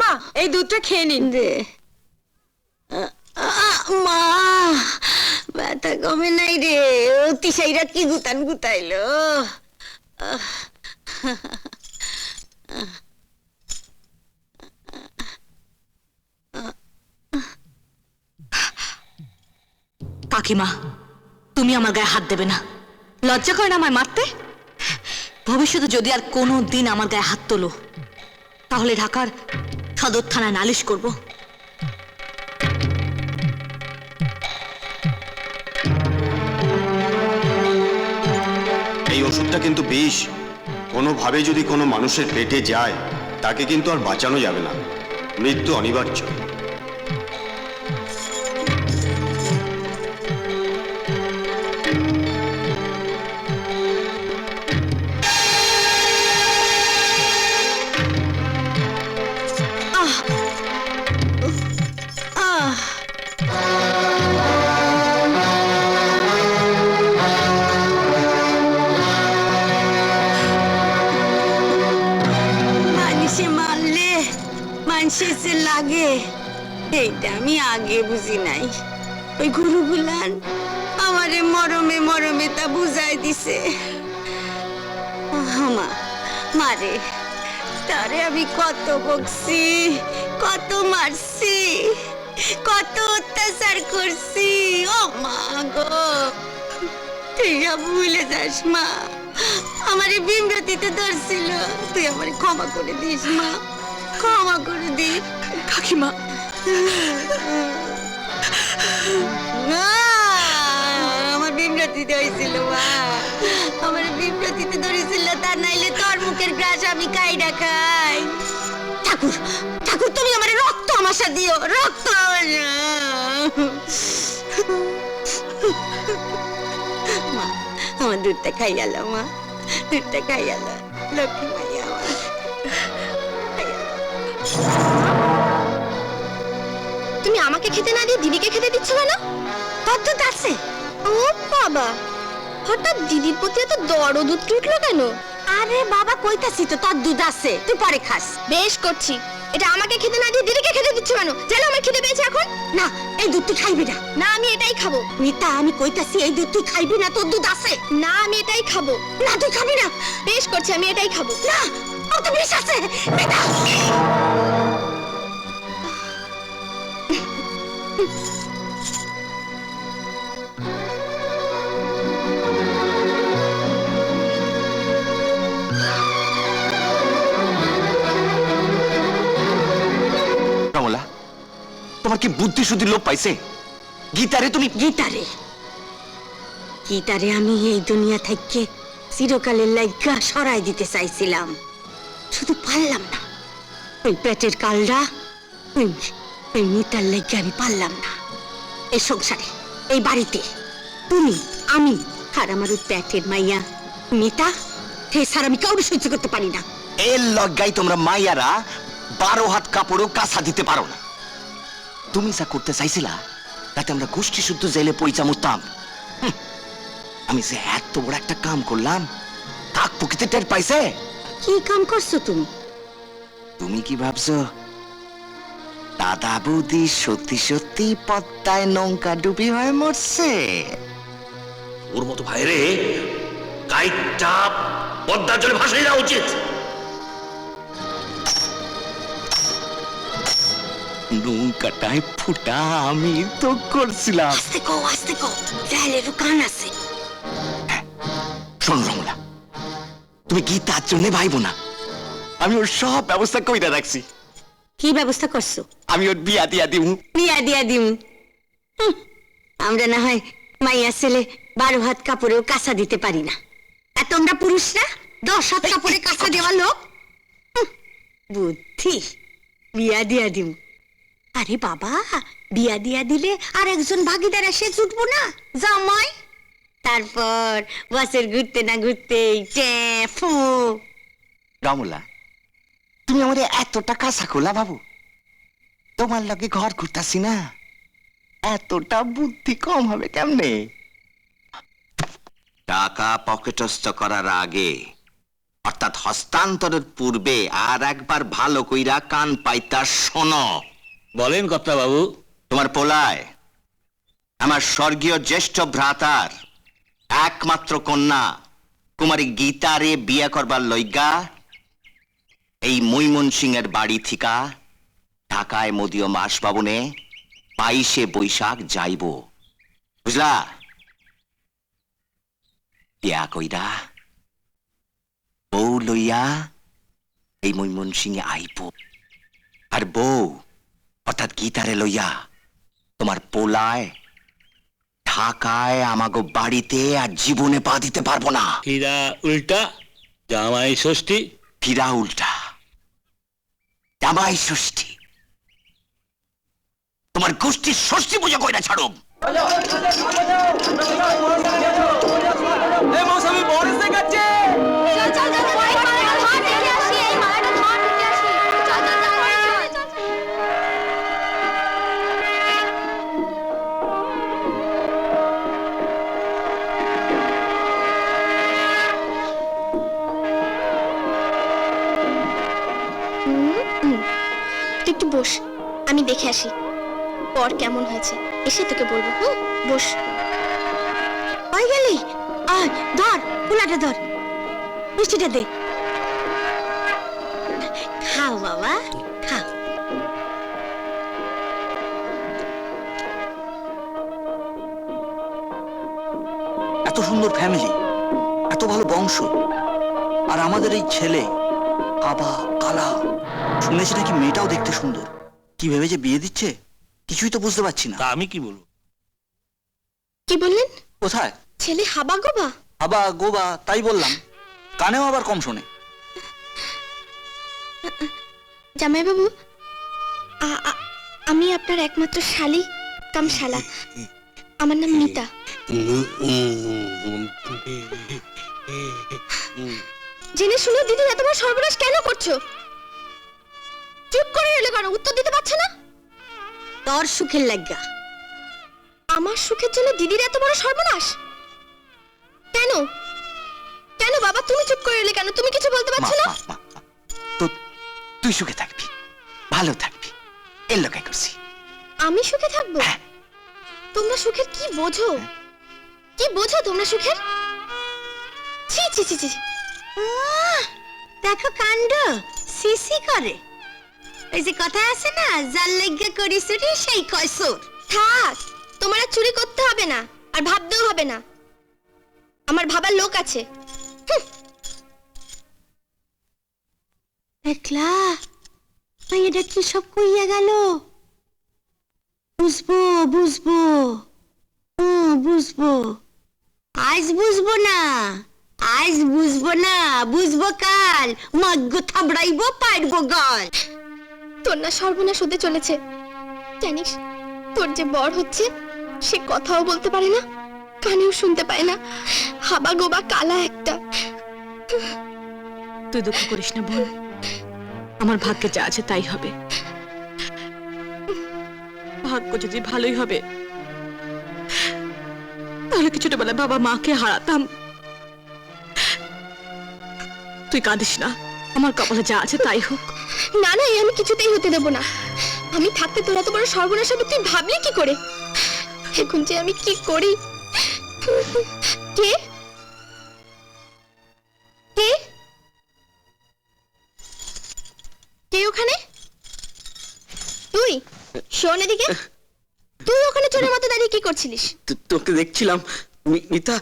মা, এই দুধটা খেয়ে নিন। দে। মা, ব্যথা কমে নাই রে, অতিশাইরা কি গুতান গুতাইলো। কাকিমা, তুমি আমার গায়ে হাত দেবে না। লজ্জা করে না আমায় মারতে? ভবিষ্যতে যদি আর কোনো দিন আমার গায়ে হাত তোলো, তাহলে ঢাকার সদর থানায় নালিশ করব। এই ওষুধটা কিন্তু বিষ। কোনোভাবে যদি কোনো মানুষের পেটে যায়, তাকে কিন্তু আর বাঁচানো যাবে না, মৃত্যু অনিবার্য। মানুষে মারলে মানুষের যে লাগে, এইটা আমি আগে বুঝি নাই। ওই গুরুগুলান আমারে মরমে মরমে তা বুঝাই দিছে। আমা মারে, তারে আমি কত বকছি, কত মারছি, কত অত্যাচার করছি। ও মা গো, তুই সব ভুলে যাস মা। আমারে বিমরতিতে ধরছিল, তুই আমারে ক্ষমা করে দিস মা, ক্ষমা করে দিস। কাকিমা, আমার বিমরতিতে হয়েছিল মা, আমার বিমরতিতে ধরেছিল। তা নাইলে তোর মুখের গ্রাস আমি কাইডা খাই। ঠাকুর, ঠাকুর, তুমি আমার রক্ত আমাশা দিও, রক্ত। মা, আমার দুধটা খাই গেল মা, দুধটা খাই গেল। লক্ষ্মী মাইয়া আমার তুমি আমাকে খেতে না দিয়ে দিদিকে খেতে দিচ্ছ কেন? তোর দুধ আছে? ও বাবা, হঠাৎ দিদির প্রতি এত দরদ উঠলো কেন? আরে বাবা, কইতাছি তো তোর দুধ আছে, তুই পরে খাস। বেশ করছি, এটা আমাকে খেতে না দিয়ে দিদিকে খেতে দিচ্ছ কেন? জানো আমার খেতে পেয়েছে এখন। না, এই দুধ তুই খাইবি না। না, আমি এটাই খাবো। মিতা, আমি কইতাছি এই দুধ তুই খাইবি না, তোর দুধ আছে। না, আমি এটাই খাবো। না, তুই খাবি না। বেশ করছি, আমি এটাই খাবো। না, ও তো বিষ আছে। মিতা, তোমার কি বুদ্ধি শুদ্ধি লোপ পাইছে? গীতারে তুমি গীতারে গীতারে আমি এই দুনিয়া থেকে চিরকালের লাইগা সরাই দিতে চাইছিলাম, শুধু পারলাম না। ওই পেটের কালরা ওই মিতার লাইগা আমি পারলাম না। এই সংসারে, এই বাড়িতে তুমি, আমি আর আমার ওই পেটের মাইয়া মিতা, হে স্যার আমি কাউকে সহ্য করতে পারি না। এর লজ্জায় তোমরা মাইয়ারা 12 হাত কাপড়ও কাঁচা দিতে পারো না। তুমি যা করতে চাইছিলা তাতে আমরা গোষ্ঠী শুদ্ধ জেলে পয়সা মুতাম। আমি যে এত বড় একটা কাম করলাম, কাক প্রকৃতি টের পাইছে? কি কাম করছো তুমি? তুমি কি ভাবছো দাদা বৌদি সত্যি সত্যি পদ্মায় নৌকা ডুবি হয়ে মরছে? ওর মতো ভাইরে কাইটটা পদ্মার জলে ভাসিয়ে দেওয়া উচিত। নৌকাটায় ফুটা আমি তো করছিলাম। আস্তে কও জাহেলেরও কান আছে। শোন রমলা, তুমি গীতার জন্য ভাইবো না, আমি ওর সব ব্যবস্থা কইরা রাখছি। কি ব্যবস্থা করছো? আমি ওর বিয়া দিয়া দিমু। বিয়া দিয়া দিম? আমরা না হয় মাইয়া ছেলে 12 হাত কাপড়েও কাঁচা দিতে পারি না, আর তোমরা পুরুষরা 10 হাত কাপড়ে কাঁচা দেওয়া লোক। বুদ্ধি, বিয়া দিয়া দিম। আরে বাবা, বিয়া দিয়া দিলে আর একজন ভাগিদার এসে জুটবো না, জামাই। তারপর বছর ঘুরতে না ঘুরতেই ট্যাফু। রমলা, তুমি আমাদের এতটা কাঁচা খোলা ভাবো? তোমার লগে ঘর করতেছি না, এতটা বুদ্ধি কম হবে কেমনে? টাকা পকেটস্থ করার আগে, অর্থাৎ হস্তান্তরের পূর্বে আর একবার ভালো কইরা কান পাইতা শোনো। বলেন কর্তা বাবু। তোমার পোলায় আমার স্বর্গীয় জ্যেষ্ঠ ভ্রাতার একমাত্র কন্যা কুমারী গীতারে বিয়ে করবার লইগা এই ময়মনসিংহের বাড়ি থিকা ঢাকায় মদীয় মাস ভবনে 22শে বৈশাখ যাইব, বুঝলা? বিয়া কইরা বউ লইয়া এই ময়মনসিংহে আইব, আর বউ অর্থাৎ গীতারে লইয়া তোমার পোলায় ঢাকায় আমাগো বাড়িতে আর জীবনে পা দিতে পারবো না। ফিরা উল্টা জামাই ষষ্ঠী। ফিরা উল্টা জামাই ষষ্ঠী। তোমার গোষ্ঠীর ষষ্ঠী পুজো কইরা ছাড়ো। তুই একটু বস, আমি দেখে আসি পর কেমন হয়েছে, এসে তোকে বলবো। বস। হয়ে গেলি? আয় ধর, পোলাটা ধর, মিষ্টিটা দে। খাও বাবা, খাও। এত সুন্দর ফ্যামিলি, এত ভালো বংশ, আর আমাদের এই ছেলে কাবা কালা। শুনেছি নাকি মেয়েটাও দেখতে সুন্দর। কি ভেবে যে বিয়ে দিচ্ছে কিছুই তো বুঝতে পারছি না। তা আমি কি বলবো? কি বললেন? কোথায় ছেলে হাবা গোবা? হাবা গোবা তাই বললাম, কানেও আবার কম শোনে। জামাইবাবু, আমি আপনার একমাত্র শালি কাম শালা। আমার নাম মিতা। জেনে শুনে দিদি এত বড় সর্বনাশ কেন করছো? চুপ করে রইলে কেন? উত্তর দিতে পারছো না? তোর সুখের লাগা। আমার সুখের জন্য দিদির এত বড় সর্বনাশ কেন? কেন বাবা, তুমি চুপ করে রইলে কেন? তুমি কিছু বলতে পারছো না? তো তুই সুখে থাকবি, ভালো থাকবি, এর লোকে করছি। আমি সুখে থাকবো? তোমরা সুখের কি বোঝো? কি বোঝো তোমরা সুখের? ছি ছি ছি ছি। দেখো কাণ্ড, সিসি করে। ওই যে কথা আছে না, যার লাগা করি চুরি সেই কয় চোর। থাক, তোমার আর চুরি করতে হবে না, আর ভাবতেও হবে না। আমার ভাবার লোক আছে। দেখলা, এটা কি সব কইয়া গেল? বুঝবো বুঝবো বুঝবো আজ বুঝবো না, আজ বুঝবো না, বুঝবো কাল। মগ্গ থাবড়াইবো পাইরবো গাল। তোর না সর্বনাশ হতে চলেছে জানিস? তোর যে বর হচ্ছে সে কথাও বলতে পারে না, কানেও শুনতে পায় না, হাবা গোবা কালা একটা। তুই দুঃখ করিস না বোন, আমার ভাগ্যে যা আছে তাই হবে। ভাগ্য যদি ভালোই হবে তাহলে কি ছোটবেলায় বাবা মাকে হারাতাম? তুই কাঁদিস না, আমার কপালে যা আছে তাই হোক। না না, আমি কিছুতেই হতে দেব না। আমি থাকতে তোরা তো বড় সর্বনাশ হবে, তুই ভাবলি কি করে? এখন যে আমি কি করি? কে কে কে ওখানে? তুই শোন এদিকে, তুই ওখানে চোরের মতো দাঁড়িয়ে কি করছিলিস? তোকে দেখছিলাম মিতা,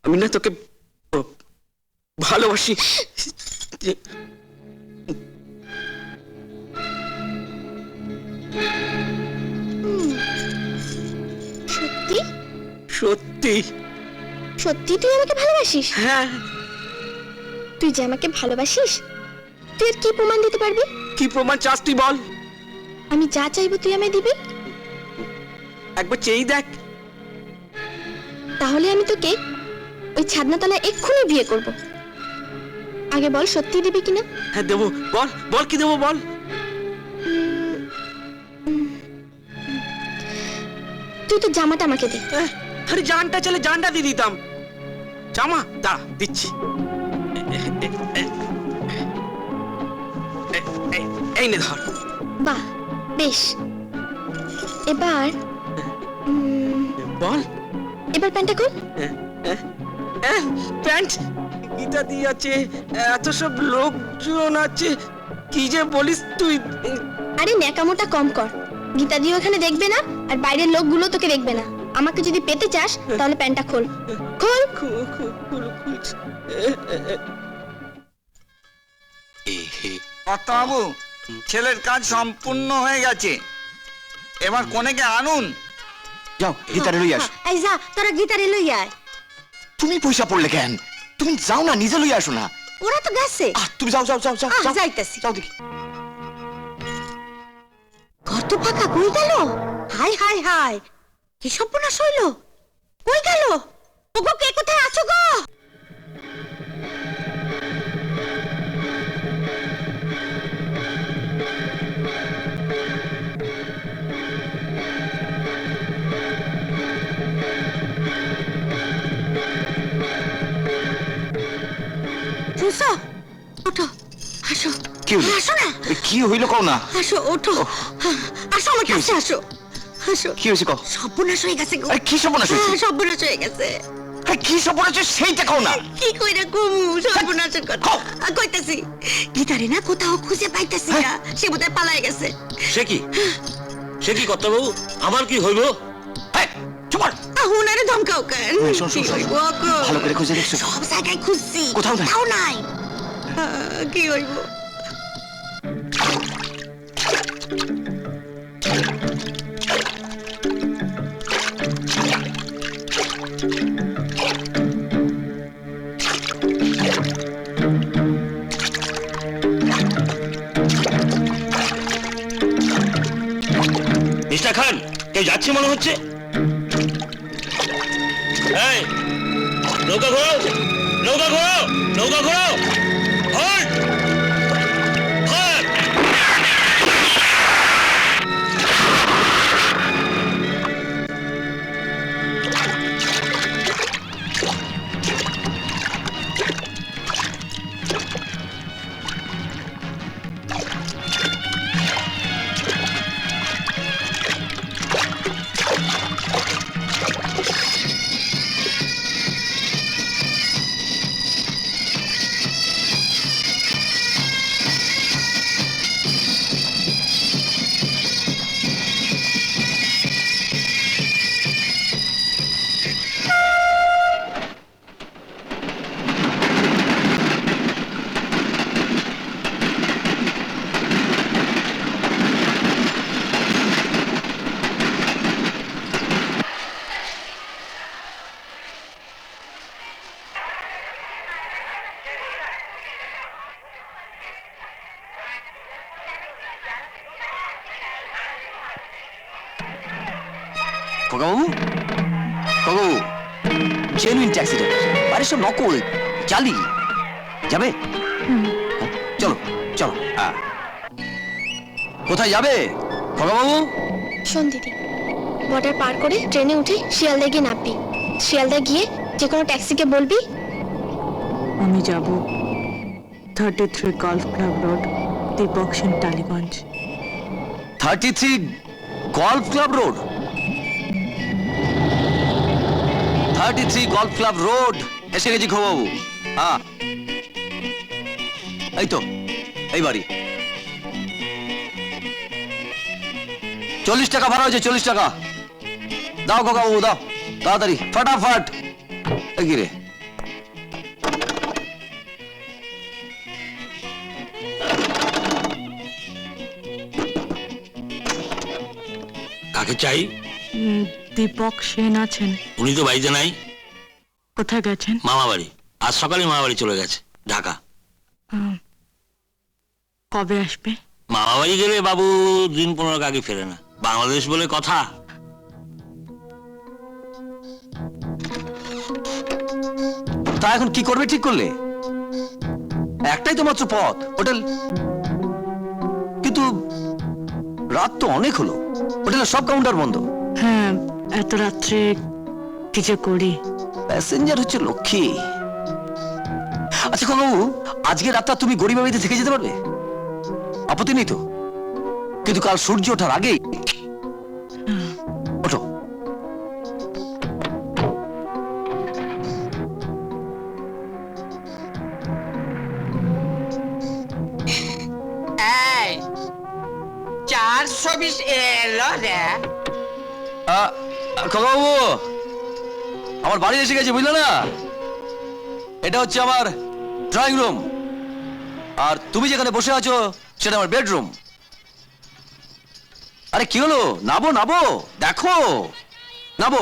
আমি না তোকে ভালোবাসি। সত্যি সত্যি সত্যি তুই আমাকে ভালোবাসিস? হ্যাঁ। তুই যে আমাকে ভালোবাসিস তুই আর কি প্রমাণ দিতে পারবি? কি প্রমাণ চাস তুই বল? আমি যা চাইবো তুই আমায় দিবি? একবার চেয়ে দেখ। তাহলে আমি তোকে ওই ছাদনাতলায় এক্ষুনি বিয়ে করব। আগে বল সত্যি দিবি কিনা? হ্যাঁ দেবো, বল বল কি দেবো বল। তুই তো জামাটা আমাকে দে। আরে জানটা চলে জানটা দিয়ে দিতাম। জামা দাঁড়া দিচ্ছি। এই নে ধর। বাহ বেশ, এবার বল। এবার প্যান্টটা খোল। প্যান্ট গীতা দিয়ে আছে, এত সব লোকজন আছে, কি যে বলিস তুই। আরে ন্যাকামোটা কম কর, গীতা দিও এখানে দেখবে না আর বাইরের লোকগুলো তোকে দেখবে না। আমাকে যদি পেতে চাস তাহলে প্যান্টটা খোল। খোল। কর্তাবাবু, ছেলের কাজ সম্পূর্ণ হয়ে গেছে, এবার কনেকে আনুন। যাও গীতারে লই আস। এই যা, তোরা গীতারে লই আয়। তুমি পয়সা পড়লে কেন? তুমি যাও না, নিজে লই আসো না। ওরা তো গেছে। তুমি যাও যাও যাও যাও যাও। যাইতাছি। যাও দেখি। ঘর তো ফাঁকা, কই গেল? হাই হাই হাই, কি সর্বনাশ হইল? কই গেল? ওগো কে কোথায় আছো গো? শুনছো? ওঠো, আসো। কি হইলো? আসো না। কি হইলো কও না? আসো, ওঠো। আসো আমার কাছে, আসো আসো। কি হয়েছে কও? সর্বনাশ হয়ে গেছে গো। আরে কি সর্বনাশ হয়েছে? সর্বনাশ হয়ে গেছে। আরে কি সর্বনাশ হয়েছে সেইটা কও না। কি কইরা কমু সর্বনাশের কথা? কইতাছি, গীতারে না কোথাও খুঁজে পাইতাছি না, সে বোধহয় পালায় গেছে। সে কি কর্তাবাবু, আমার কি হইব? উনারে ধমকাও কেন? কি হইব গো? ভালো করে খুঁজে দেখছো? সব জায়গায় খুঁজছি, কোথাও নাই। তাও নাই। কি হইব? মিস্টার খান, কেউ যাচ্ছে মনে হচ্ছে। এই, নৌকা ঘোরাও, নৌকা ঘোরাও, নৌকা ঘোরাও। হল্ট! হল্ট! খোকাবাবু, খোকাবাবু, জেনুইন ট্যাক্সি ড্রাইভার, আরে সব নকল, জালি। যাবে? চলো চলো। কোথায় যাবে খোকাবাবু? শোন দিদি, বর্ডার পার করে ট্রেনে উঠে শিয়ালদা গিয়ে নামবি। শিয়ালদা গিয়ে যে কোনো ট্যাক্সিকে বলবি আমি যাব 33 golf club road, Dipak Sen, Tollygunge. 33 golf club road, 33 golf club road. এসে গেছি খোকাবাবু। এই তো এই বাড়ি। 40 টাকা ভাড়া হয়েছে, 40 টাকা দাও খোকাবাবু, দাও তাড়াতাড়ি, ফটাফট। কি রে, কাকে চাই? দীপক সেন আছেন? উনি তো বাড়িতে নাই। কোথায় গেছেন? মামা বাড়ি। আজ সকালে মামা বাড়ি চলে গেছে, ঢাকা। কবে আসবে? মামা বাড়ি গেলে বাবু দিন 15 আগে ফেরে না, বাংলাদেশ বলে কথা। তা এখন কি করবে ঠিক করলে? একটাই তো মাত্র পথ, হোটেল। কিন্তু রাত তো অনেক হলো, হোটেলের সব কাউন্টার বন্ধ। হ্যাঁ, এত রাত্রে কি যে করি। প্যাসেঞ্জার হচ্ছে লক্ষ্মী। আচ্ছা খোকাবাবু, আজকে রাতটা তুমি গরিব বাড়িতে থেকে যেতে পারবে? আপত্তি নেই তো? কিন্তু কাল সূর্য ওঠার আগেই ওঠো। এই 420 এলো রে। খোকাবাবু, আমার বাড়ি এসে গেছে, বুঝলে না? এটা হচ্ছে আমার ড্রয়িং রুম, আর তুমি যেখানে বসে আছো সেটা আমার বেডরুম। আরে কি হলো, নাবো নাবো, দেখো নাবো।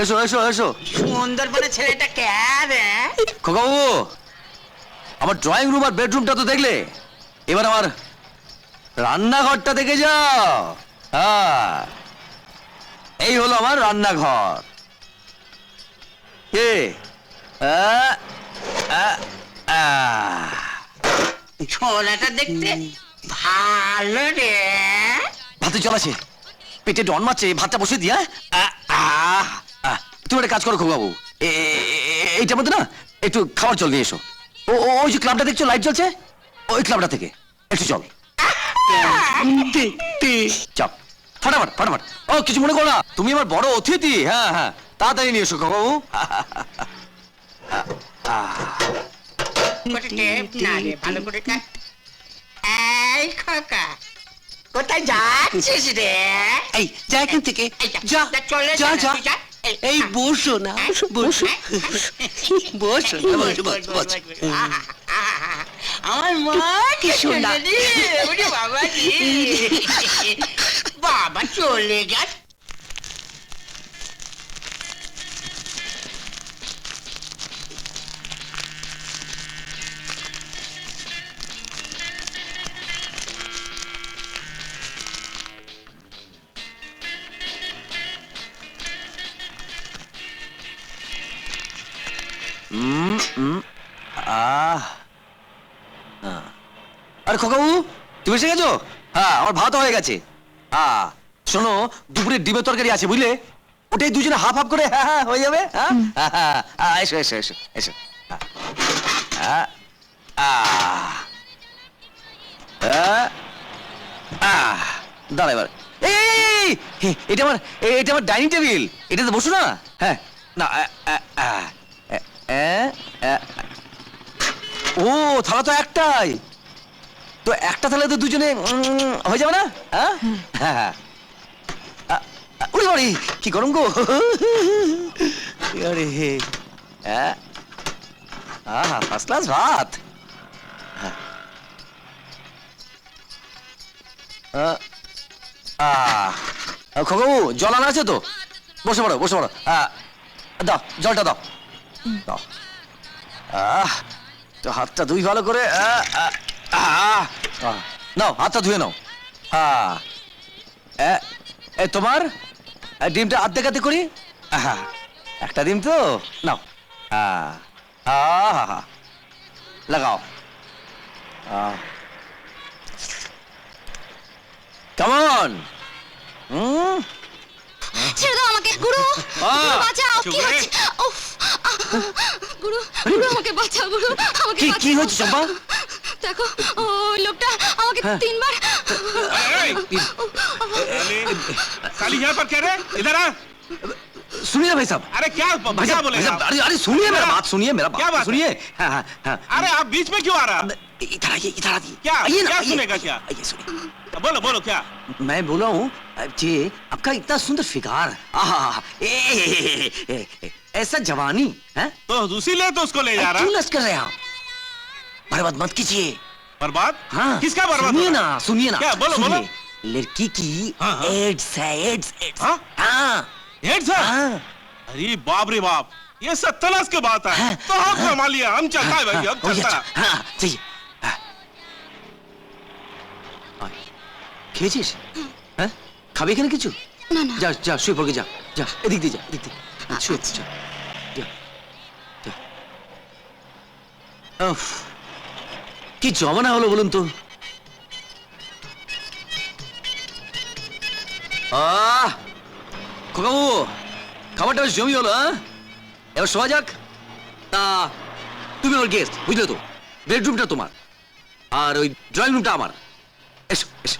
এসো এসো এসো। সুন্দরবনের ছেলেটা কে রে? খোকাবাবু, আমার ড্রয়িং রুম আর বেডরুমটা তো দেখলে, এবার আমার রান্নাঘরটা দেখে যাও। এই হলো আমার রান্নাঘর। কে? ছোলাটা দেখতে ভালো রে। ভাতে জল আছে, পেটে ডন মারছে, ভাতটা বসে দিয়া। তুমি একটা কাজ করো খোকাবাবু, এইটার মধ্যে না একটু খাবার জল নিয়ে এসো। ওই যে ক্লাবটা দেখছো লাইট জ্বলছে, ওই ক্লাবটা থেকে একটু জল চাপ, ফটাফট ফটাফট। ও কিছু মনে করো না, তুমি আমার বড় অতিথি। হ্যাঁ হ্যাঁ, তাড়াতাড়ি নিয়ে এসো খোকাবাবু। ভালো করে কাট। এই খোকা, কোথায় যাচ্ছিস রে? এই যা এখান থেকে, যা যা যা। এই বসো না, বসো বসো বসো বসো। আমার মা কি শোনা বাবা, বাবা চলে গেছে। আরে খোকাবু, তুমি এসে গেছো? হ্যাঁ, আমার ভাত হয়ে গেছে। শোনো, দুপুরে ডিমের তরকারি আছে বুঝলে, ওটাই দুজনে হাফ হাফ করে হয়ে যাবে। এসো এসো এসো এসো। দাঁড়া এবার। এটা আমার ডাইনিং টেবিল, এটাতে বসো না। হ্যাঁ না, ও থালা তো একটাই, তো একটা থালা তো দুজনে হয়ে যাবে না? হ্যাঁ, কি গরম গো। ফার্স্ট ক্লাস ভাত। খোকাবু, জল আনা আছে তো? বসে পড়ো বসে পড়ো। দাও জলটা দাও দাও। তো হাতটা ধুই ভালো করে। নাও হাতটা ধুয়ে নাও। তোমার ডিমটা আর্ধেক আর্ধেক করি। হ্যাঁ, একটা ডিম তো নাও। লাগাও। কেমন? ছেড়ে দাও আমাকে গুরু, গুরু বাঁচাও, কি হচ্ছে? উফ, গুরু, গুরু আমাকে বাঁচাও, গুরু আমাকে কি বাঁচাও। হচ্ছে চম্পা? দেখো ওই লোকটা আমাকে 3 বার। काली यहाँ पर कह रहे इधर आ। सुनिए भाई साहब। अरे क्या क्या बोले आप? अरे अरे सुनिए मेरा बात, सुनिए मेरा क्या बात बात सुनिए। हाँ हाँ हाँ। अरे आप बीच में क्यों आ रहा? इधर आइए, इधर आइए। क्या आइए ना, क्या आइए। सुनेगा क्या? आइए सुनिए। बोलो बोलो क्या? मैं बोला हूँ जी, आपका इतना सुंदर फिगार, आहा, ऐसा जवानी है तो दूसरी ले तो उसको ले जा रहा। क्यों लश्क कर रहे हैं आप? बर्बाद मत कीजिए। बर्बाद? हाँ, किसका बर्बाद? सुनिए ना, सुनिए ना। क्या? बोलो, सुनिए। बोलो। लड़की की हाँ, हाँ। एड्स है, एड्स, एड्स। हाँ? हाँ एड्स है? हाँ। अरे बाप रे बाप, ये सत्यानाश की बात है। हाँ। तो हम संभाल लिया, हम चलता है भाई, हम हाँ, चलता है। हाँ, चाहिए। খেয়েছিস? হ্যাঁ, খাবে এখানে কিছু? না না, যা যা শুয়ে পড়ে যা, যা এদিক দিয়ে যা, এদিক দিয়ে শুয়ে পড়, যা, যা, যা। উফ, কি জমানা হলো বলুন তো। খোকাবু, খাবারটা বেশ জমি হলো। হ্যাঁ, এবার শোয়া যাক। তা তুমি আমার গেস্ট, বুঝলে তো? বেডরুমটা তোমার আর ওই ড্রয়িং রুমটা আমার। এসো এসো।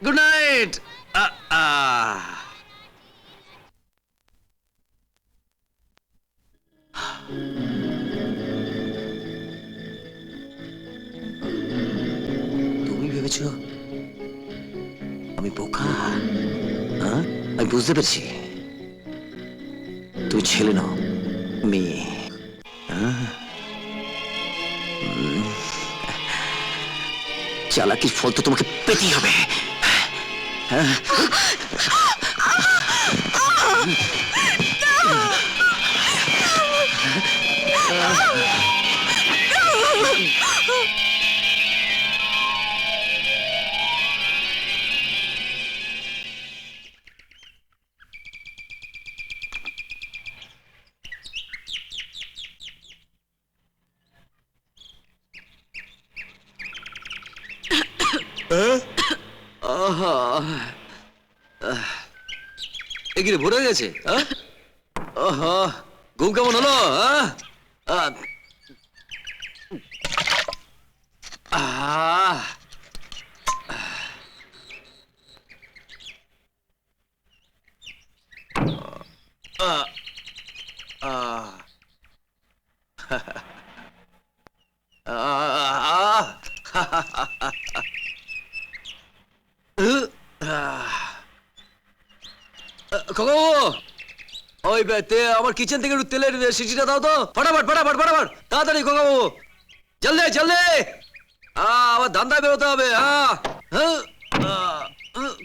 Good night. তুমি ভেবেছো আমি বোকা? হ্যাঁ, আমি বুঝতে পেরেছি তুমি ছেলে নাও, মেয়ে। চালাকির ফল তো তোমাকে পেতেই হবে। এগিয়ে ভরে গেছে। ঘুম কেমন হলো? ওই আমার কিচেন থেকে একটু তেলের শিশিটা দাও তো, ফটাফট ফটাফট ফটাফট, তাড়াতাড়ি খোকাবু, জলদি জলদি, আবার ধান্দায় বেরোতে হবে।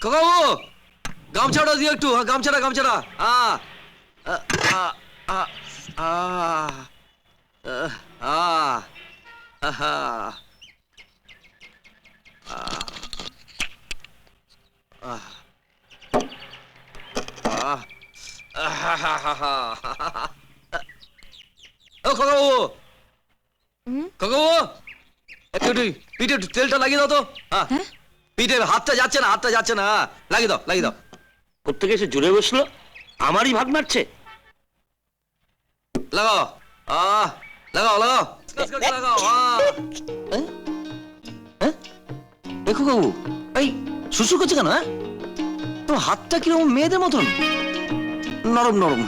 খোকাবু, গামছাটা দিও একটু। গামছাটা গামছাটা। পিঠে তেলটা লাগিয়ে দাও তো। পিঠে হাতটা যাচ্ছে না, হাতটা যাচ্ছে না। লাগিয়ে দাও, লাগিয়ে দাও। কোত্থেকে এসে জুড়ে বসলো, আমারই ভাগ মারছে। লাগাও, লাগাও লাগাও লাগাও। দেখো বাবু, এই শুশু করছে কেন? তোমার হাতটা কিরকম মেয়েদের মতন নরম নরম।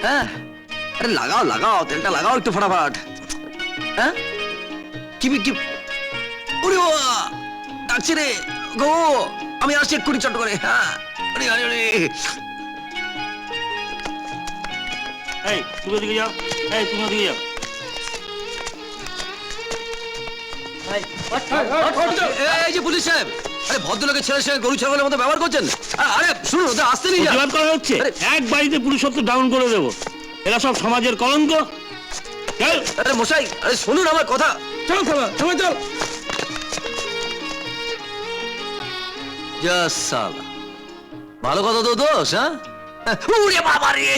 হ্যাঁ, আরে লাগাও লাগাও, তেলটা লাগাও একটু ফটাফট। হ্যাঁ, কি কি ওরে বাবা, ডাকছে রে গো, আমি আসছি এক্ষুনি চট করে। হ্যাঁ, আরে আরে আরে, এই তুমি ওদিকে যাও, এই তুমি ওদিকে যাও। এই যে পুলিশ সাহেব, আরে ভদ্রলোকের ছেলের সঙ্গে গরু ছাগলের মতো ব্যবহার করছেন। আরে শুনুন, ওদের আসতে নিয়ে প্রতিবাদ করা হচ্ছে, এক বাড়িতে পুরুষত্ব ডাউন করে দেবো। এরা সব সমাজের কলঙ্ক। চল। আরে মশাই, আরে শুনুন আমার কথা। চল থামা, থামা, চল। যা সালা, ভালো কথা তো দোষ, হ্যাঁ? উড়ে বাবা রে,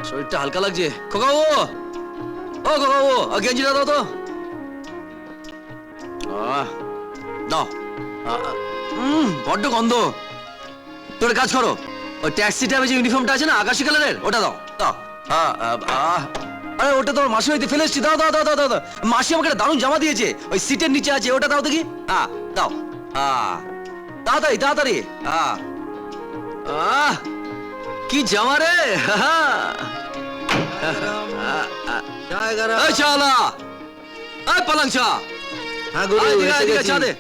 শরীরটা হালকা লাগছে। খোকাবু, ও খোকাবু, গেঞ্জিটা দাও তো। দাও। বড্ড গন্ধ। তোর কাজ করো, ওই ট্যাক্সি ট্যাবে যে ইউনিফর্মটা আছে না আকাশি কালারের, ওটা দাও দাও। আরে ওটা তোর মাসি হইতে ফেলে এসছি, দাও দাও দাও দাও দাও। মাসি আমাকে একটা দারুণ জামা দিয়েছে, ওই সিটের নিচে আছে, ওটা দাও দেখি। দাও। তাড়াতাড়ি তাড়াতাড়ি। কি জামা রে! চালা, পালাং চা। হ্যাঁ গুরু, এসে গেছি। চা দে,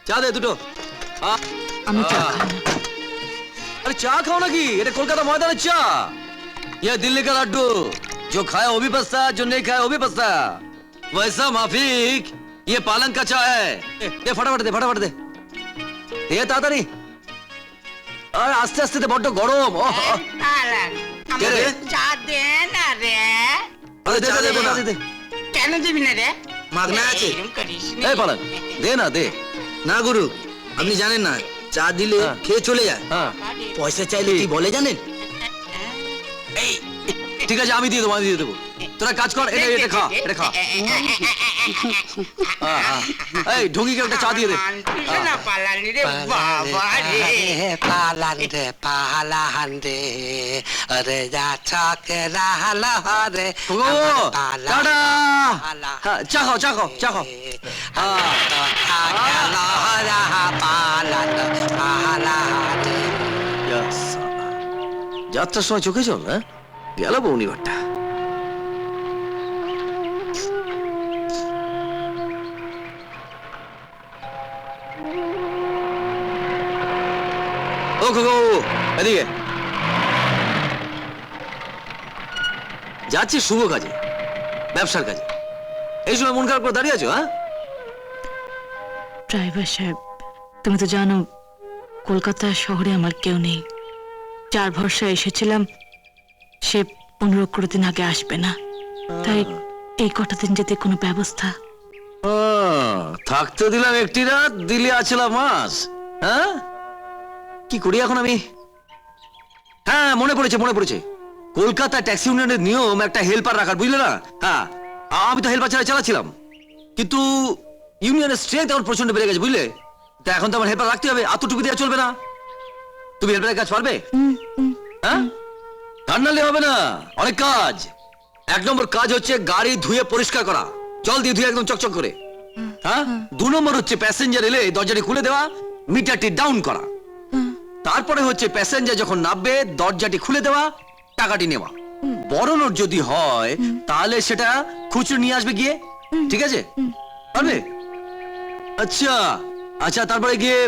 চা দে দুটো। আমি চা খাই না। अरे चा खाओ ना की, ये कोलकाता मैदान चा, ये दिल्ली का लड्डू, जो खाया वो भी पछता, जो नहीं खाया वो भी पछता। वैसा माफिक ये पालन का चा है। दे फटाफट दे, फटाफट दे। ये तातरी। अरे आस्ते आस्ते दे, बड्ड गरम। কে রে? চা দে না রে। अरे दे दे दे दे। কেন দিবি না রে? মাগনা আছে। ए पालन, दे ना दे। না গুরু, আপনি জানেন না, চা দিলে খেয়ে চলে যায়। পয়সা চাইলে কি বলে জানেন? ঠিক আছে, আমি দিয়ে দেবো, আমি দিয়ে দেবো। তোরা কাজ কর, এটা এটা খা, এটা খা। এই ঢঙ্গিকে একটা চা দিয়ে দে। পালান রে বাবা রে। পালান রে পালান রে, আরে যা চকে রাহলা রে। টাটা। চা খাও, চা খাও, চা খাও। যাত্রার সময় চোখে চল, হ্যাঁ? গেল বৌনিঘরটা। ও খোকা, এদিকে যাচ্ছি শুভ কাজে, ব্যবসার কাজে। এই সময় মন খারাপ করে দাঁড়িয়ে আছো, হ্যাঁ? ড্রাইভার সাহেব, তুমি তো জানো কলকাতা শহরে আমার কেউ নেই। যার ভরসা এসেছিলাম সে 15-20 দিন আগে আসবে না, তাই এই কটা দিন যদি কোনো ব্যবস্থা। থাকতে দিলাম একটি রাত, দিলে আছিলাম মাস। হ্যাঁ, কি করি এখন আমি? হ্যাঁ, মনে পড়েছে মনে পড়েছে, কলকাতা ট্যাক্সি ইউনিয়নের নিয়ম একটা হেল্পার রাখার, বুঝলে না? হ্যাঁ, আমি তো হেল্পার ছাড়া চালাচ্ছিলাম, কিন্তু ইউনিয়নের স্ট্রেংথ এখন প্রচন্ড বেড়ে গেছে, বুঝলে? তা এখন তো আমার হেল্পার রাখতে হবে, এতটুকু দিয়ে চলবে না। তুমি হেল্পারের কাজ পারবে? হ্যাঁ, কান্নালে হবে না, অনেক কাজ। 1 নম্বর কাজ হচ্ছে গাড়ি ধুয়ে পরিষ্কার করা, জল দিয়ে ধুয়ে একদম চকচক করে। হ্যাঁ, 2 নম্বর হচ্ছে প্যাসেঞ্জার এলে দরজাটি খুলে দেওয়া, মিটারটি ডাউন করা। তারপরে হচ্ছে প্যাসেঞ্জার যখন নামবে দরজাটি খুলে দেওয়া, টাকাটি নেওয়া। বড় নোট যদি হয় তাহলে সেটা খুচরো নিয়ে আসবে গিয়ে, ঠিক আছে? পারবে? আচ্ছা আচ্ছা, তারপরে গিয়ে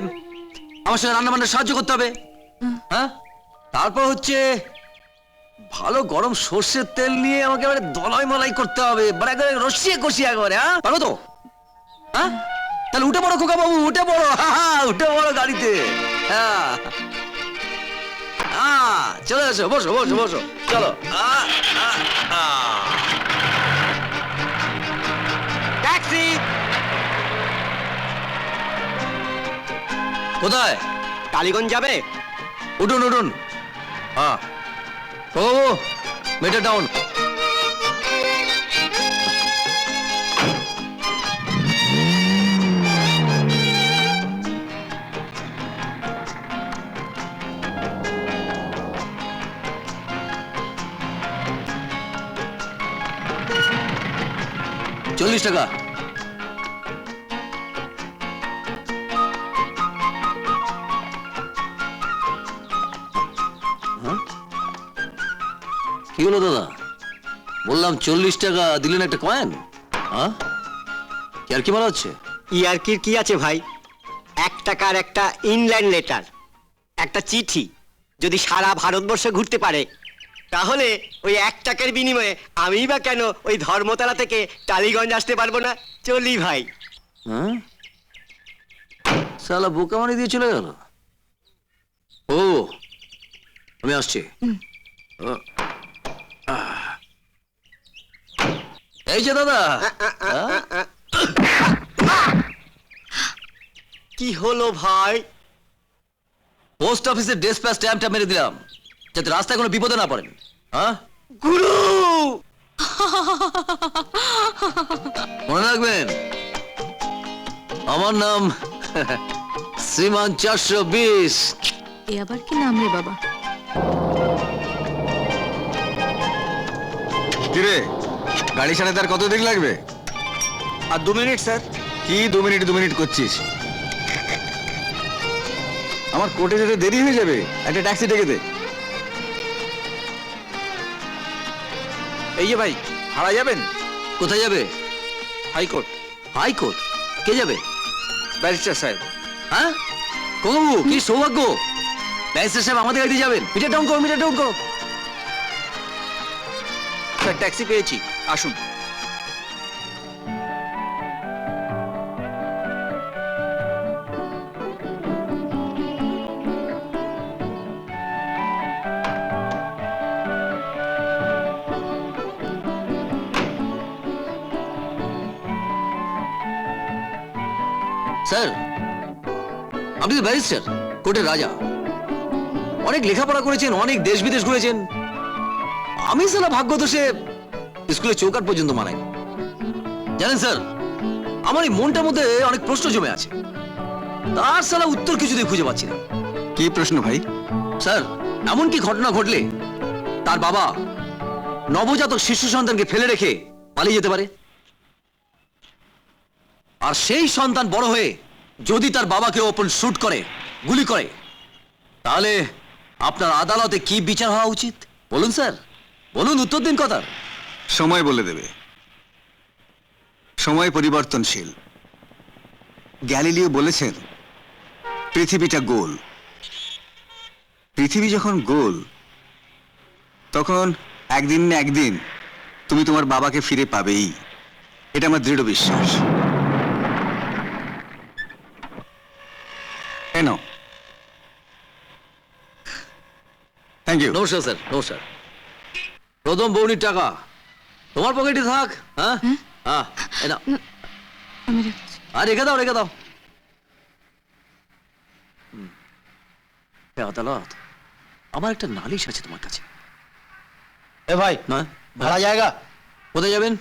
আমার সঙ্গে রান্না বান্না সাহায্য করতে হবে। হ্যাঁ, তারপর হচ্ছে ভালো গরম সর্ষের তেল নিয়ে আমাকে এবারে দলাই মলাই করতে হবে, মানে একবারে রসিয়ে কষিয়ে একবারে। হ্যাঁ, পারো তো? হ্যাঁ, তাহলে উঠে পড়ো খোকা বাবু, উঠে পড়ো। উঠে পড়ো গাড়িতে। হ্যাঁ, চলে এসো, বসো বসো বসো, চলো। ট্যাক্সি কোথায়? টালিগঞ্জ যাবে? উঠুন উঠুন। হ্যাঁ, ও মিটার ডাউন। $40 টাকা। কি হলো দাদা? বললাম 40 টাকা, দিলেন একটা কয়েন। হ্যাঁ, আর কি মারা হচ্ছে? ইয়ার্কির কি আছে ভাই? 1 টাকার একটা ইনল্যান্ড লেটার, একটা চিঠি যদি সারা ভারতবর্ষ ঘুরতে পারে, তাহলে ওই 1 টাকার বিনিময়ে আমি বা কেন ওই ধর্মতলা থেকে টালিগঞ্জ আসতে পারবো না? চলি ভাই। হ্যাঁ, শালা বোকা মানি দিয়ে চলে গেল। ও, আমি আসছি। এই যে দাদা, কি হলো ভাই? পোস্ট অফিসের ডেসপ্যাচ স্ট্যাম্পটা মেরে দিলাম যাতে রাস্তায় কোনো বিপদে না পড়েন। হ্যাঁ, গুরু, মনে রাখবেন আমার নাম শ্রীমান 420। এ আবার কি নাম রে বাবা? কিরে, গাড়ি সারাতে আর কতদিন লাগবে? আর 2 মিনিট স্যার। কি 2 মিনিট করছিস? আমার কোর্টে যেতে দেরি হয়ে যাবে, একটা ট্যাক্সি ডেকে দে। এই যে ভাই, ভাড়া যাবেন? কোথায় যাবে? হাইকোর্ট। হাইকোর্ট? কে যাবে? ব্যারিস্টার সাহেব। হ্যাঁ, কবু কি সৌভাগ্য, ব্যারিস্টার সাহেব আমাদের গাড়িতে যাবেন। মিটার ডাউন করো, মিটার ডাউন করো। স্যার, ট্যাক্সি পেয়েছি, আসুন। স্যার, আপনি তো ব্যারিস্টার, কোর্টের রাজা, অনেক লেখাপড়া করেছেন, অনেক দেশ বিদেশ ঘুরেছেন। আমি সালা ভাগ্য দোষে স্কুলে চৌকাট পর্যন্ত মানাই। জানেন স্যার, আমার এই মনটার মধ্যে অনেক প্রশ্ন জমে আছে, তার সালা উত্তর কিছুতেই খুঁজে পাচ্ছি না। কি প্রশ্ন ভাই? স্যার, এমন কি ঘটনা ঘটলে তার বাবা নবজাতক শিশু সন্তানকে ফেলে রেখে পালিয়ে যেতে পারে, আর সেই সন্তান বড় হয়ে যদি তার বাবাকে ওপেন শুট করে, গুলি করে, তাহলে আপনার আদালতে কি বিচার হওয়া উচিত বলুন স্যার, বলুন, উত্তর দিন কথা। সময় বলে দেবে। সময় পরিবর্তনশীল। গ্যালিলিও বলেছেন পৃথিবীটা গোল। পৃথিবী যখন গোল, তখন একদিন না একদিন তুমি তোমার বাবাকে ফিরে পাবেই, এটা আমার দৃঢ় বিশ্বাস। কেন? Thank you. নমস্কার স্যার, নমস্কার। প্রথম বৌনির টাকা তোমার পকেটে থাক। হ্যাঁ, হ্যাঁ, এই নাও। আর রেখে দাও, রেখে দাও। আদালত, আমার একটা নালিশ আছে তোমার কাছে। এ ভাই, না, ভাড়া জায়গা? কোথায় যাবেন?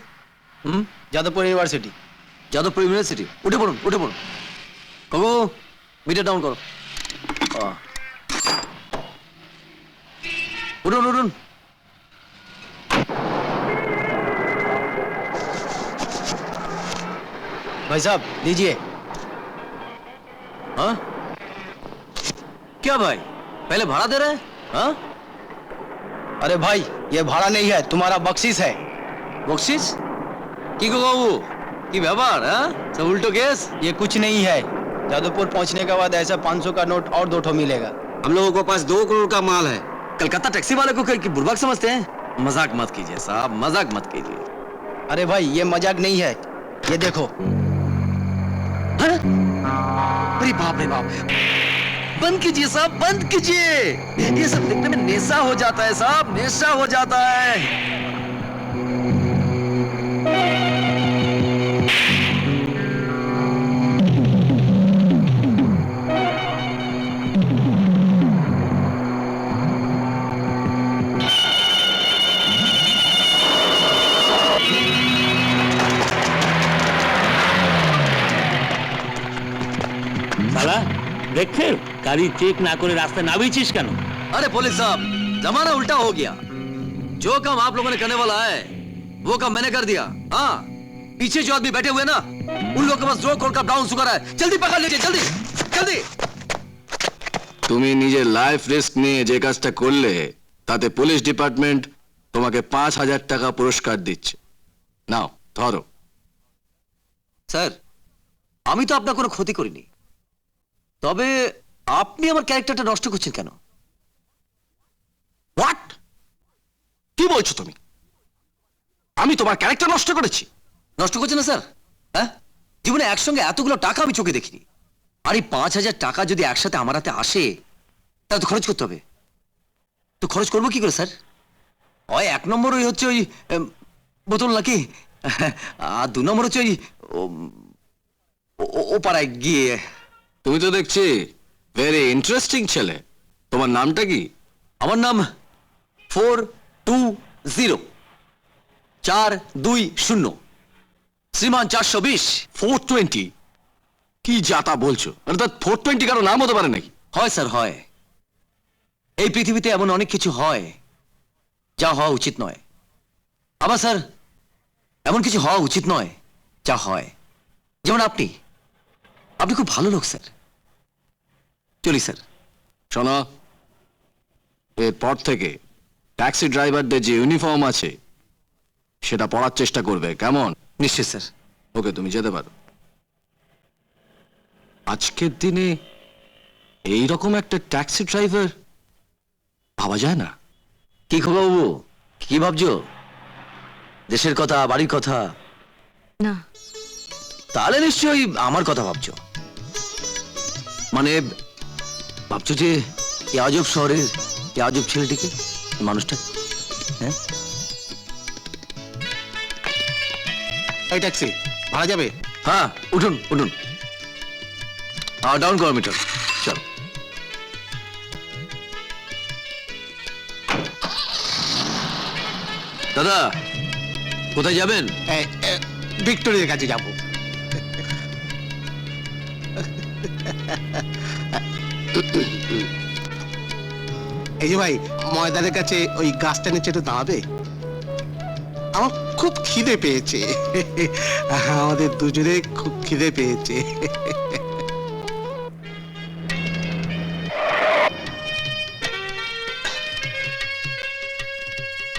যাদবপুর ইউনিভার্সিটি। যাদবপুর ইউনিভার্সিটি? উঠে পড়ুন, উঠে পড়ুন। কবু, মিটার ডাউন করো। উঠুন, উঠুন। भाई साहब लीजिए। हाँ? क्या भाई, पहले भाड़ा दे रहे हैं? हाँ? अरे भाई, ये भाड़ा नहीं है, तुम्हारा बख्शीश है। बख्शीश? की को बाबू, की व्यापार? हाँ? सब उल्टो केस? ये कुछ नहीं है। जादवपुर पहुंचने के बाद ऐसा 500 का नोट और 2 ठो मिलेगा। हम लोगों के पास 2 करोड़ का माल है। कलकत्ता टैक्सी वाले को बुर्बक समझते हैं? मजाक मत कीजिए साहब, मजाक मत कीजिए। अरे भाई, ये मजाक नहीं है, ये देखो। अरे बाप रे बाप, बंद कीजिए साहब, बंद कीजिए। ये सब देखने में नेशा हो जाता है साहब, नेशा हो जाता है। साला देख, फिर गाड़ी चेक ना करे रास्ते ना बेचिस केन? अरे पुलिस साहब, जमाना उल्टा हो गया। जो काम आप लोगों ने करने वाला है वो काम मैंने कर दिया। हाँ, पीछे जो आदमी बैठे हुए ना, उन लोगों के पास 2 करोड़ का ब्राउन शुगर है। जल्दी पकड़ लीजिए, जल्दी जल्दी। তুমি নিজের লাইফ রিস্ক নিয়ে যে কাজটা করলে তাতে পুলিশ ডিপার্টমেন্ট তোমাকে 5000 টাকা পুরস্কার দিচ্ছে। নাও ধরো। স্যার, আমি তো আপনার কোনো ক্ষতি করিনি, তবে আপনি আমার ক্যারেক্টারটা নষ্ট করছেন কেন? হোয়াট? কি বলছো তুমি? আমি তোমার ক্যারেক্টার নষ্ট করেছি? নষ্ট করছি না স্যার। হ্যাঁ, জীবনে একসঙ্গে এতগুলো টাকা আমি চোখে দেখিনি। আর এই 5000 টাকা যদি একসাথে আমার হাতে আসে, তাহলে তো খরচ করতে হবে। তো খরচ করবো কি করে স্যার? ওই 1 নম্বর ওই হচ্ছে ওই বোতল নাকি, আর 2 নম্বর হচ্ছে ওই ও পাড়ায় গিয়ে। তুমি তো দেখছি ভেরি ইন্টারেস্টিং ছেলে। তোমার নামটা কি? আমার নাম 420 420 শ্রীমান 420 420। কি যাতা বলছো? অর্থাৎ 420 কারো নাম হতে পারে নাকি? হয় স্যার, হয়। এই পৃথিবীতে এমন অনেক কিছু হয় যা হওয়া উচিত নয়। আবার স্যার এমন কিছু হওয়া উচিত নয় যা হয়। যেমন আপনি খুব ভালো লোক স্যার। চলি স্যার। শোনো, এরপর থেকে ট্যাক্সি ড্রাইভারদের যে ইউনিফর্ম আছে সেটা পরার চেষ্টা করবে, কেমন? নিশ্চয় স্যার। ওকে, তুমি যেতে পারো। আজকের দিনে এই রকম একটা ট্যাক্সি ড্রাইভার ভাবা যায় না। কি খবর বাবু, কি ভাবছো? দেশের কথা, বাড়ির কথা? না। তাহলে নিশ্চয়ই আমার কথা ভাবছো। মানে ভাবছো যে এই আজব শহরের এই আজব ছেলেটিকে, এই মানুষটা। হ্যাঁ, এই ট্যাক্সি ভাড়া যাবে? হ্যাঁ, উঠুন উঠুন। ডাউন করো মিটার, চল। দাদা কোথায় যাবেন? ভিক্টোরিয়ার কাছে যাবো। এই যে ভাই, ময়দানের কাছে ওই গাছটা নিচে একটু দাঁড়াবে? আমার খুব খিদে পেয়েছে। আমাদের দুজনে খুব খিদে পেয়েছে।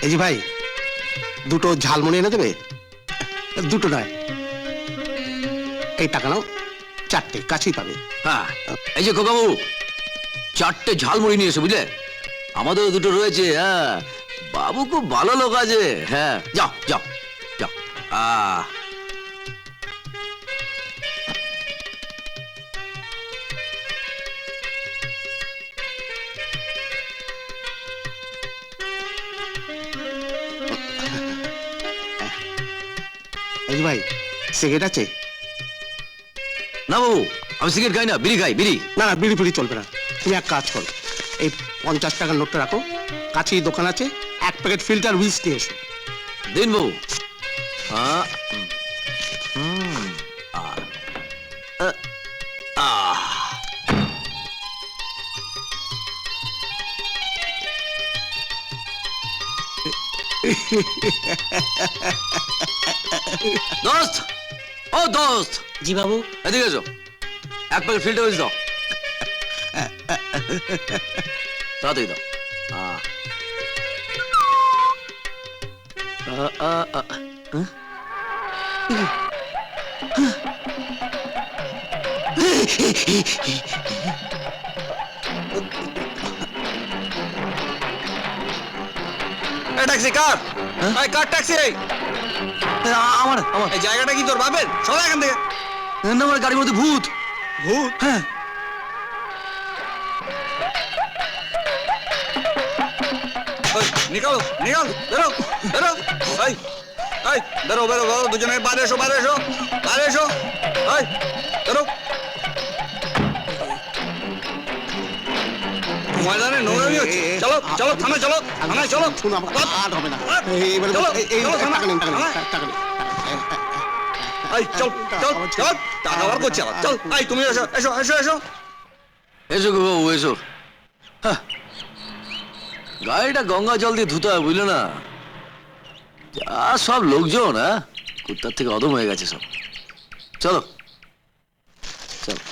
এই যে ভাই, 2টো ঝালমুড়ি এনে দেবে? 2টো নয়, এই টাকা নাও, 4টে কাছেই পাবে। হ্যাঁ, এই যে খোকাবাবু, 4টে ঝালমুড়ি নিয়ে এসো, বুঝলে? আমাদেরও 2টো রয়েছে। হ্যাঁ, বাবু খুব ভালো লোক আছে। হ্যাঁ, যাও যাও যাও। এই যে ভাই, সিগারেট আছে? না বাবু, আমি সিগারেট খাই না, বিড়ি খাই, বিড়ি। না না, বিড়ি চলবে না। তুমি এক কাজ করো, এই 50 টাকার নোটটা রাখো, কাছেই দোকান আছে, 1 প্যাকেট ফিল্টার হুইস্ক নিয়ে এসো। দিন বাবু। দোস্ত, ও দোস্ত। জি বাবু। এদিকে এসো, 1 প্যাকেট ফিল্টার হুইস্ক দাও, তাড়াতাড়ি দাও। ট্যাক্সি কার? কার ট্যাক্সি? আমার আমার এই জায়গাটা কি তোর বাপের? সব এখান থেকে। আমার গাড়ির মধ্যে ভূত। ভূত? হ্যাঁ। নিকালো, নিকাল, বেরো, বেরো, এই, এই, বেরো, বেরো, বেরো, দুজনে বাইরে এসো, বাইরে এসো, বাইরে এসো, এই, বেরো। ময়দানে নোংরামি হচ্ছে। চলো, চলো, থানায় চলো, থানায় চলো। শুনো, আমার আর হবে না। চলো, এই চলো, থানা, টাকা নিন, টাকা নিন, থানায়। টাকা নিন। এই, চল, চল, চল, টাকা বার করছি আবার, চল, এই, তুমি এসো, এসো, এসো, এসো। এসো গো বাবু, এসো। হ্যাঁ, গাড়িটা গঙ্গা জল দিয়ে ধুতে হয়, বুঝলে না? যা সব লোকজন, হ্যাঁ, কুত্তার থেকে অদম হয়ে গেছে সব। চলো চলো।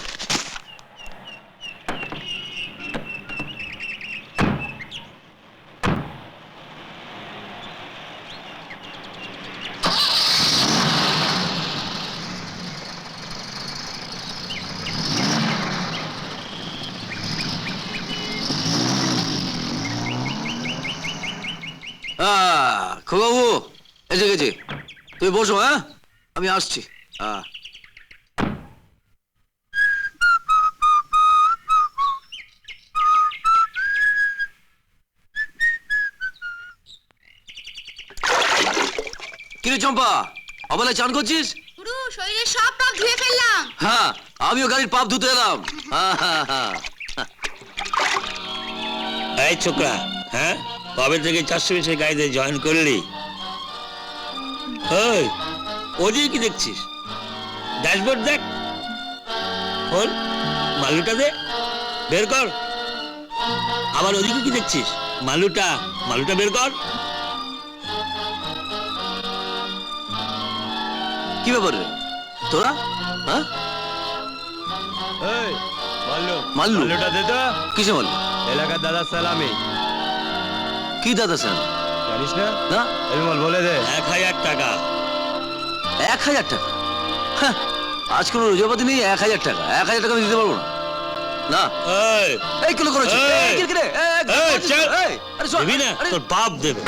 খোকাবু এসে গেছি, তুমি বসো। হ্যাঁ, আমি আসছি। কিরে চম্পা অবলে চান করছিস? গুরু শরীরের সব পাপ ধুয়ে ফেললাম। হ্যাঁ আমিও গাড়ির পাপ ধুতে এলাম। এই ছোকরা, হ্যাঁ কবে থেকে 420 গাড়িতে জয়েন করলি? ওই ওদিকে কি দেখছিস? ড্যাশবোর্ড দেখ, খোল, মালুটা দে, বের কর। আবার ওদিকে কি দেখছিস? মালুটা বের কর। কি ব্যাপার রে তোরা? হ্যাঁ মাল্লু দে তো কিসে মাল্লু? এলাকার দাদা সালামি। কি দাদা স্যার জানিস না? না এমল বলে দে। 1000 টাকা। 1000 টাকা? হ্যাঁ, আজ কোনো রোজাপাতি নেই 1000 টাকা। 1000 টাকা আমি দিতে পারবো না। না এই কিলো করেছো দিবি না? তোর বাপ দেবে।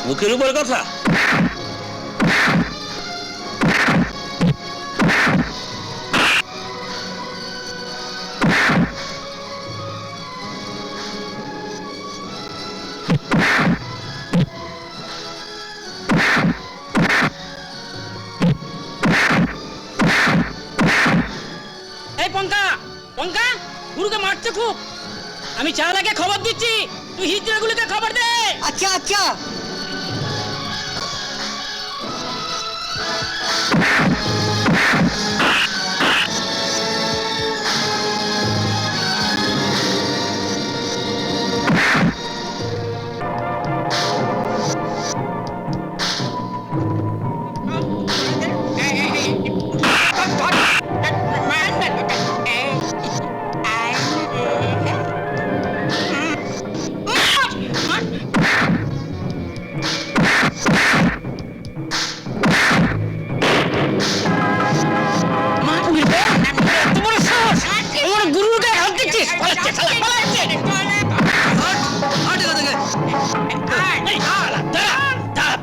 মুখের উপর কথা। এই পঙ্কা পঙ্কা, গুরুকে মারছে খুব। আমি চালাকে খবর দিচ্ছি, তুই হিজড়াগুলোকে খবর দে। আচ্ছা আচ্ছা।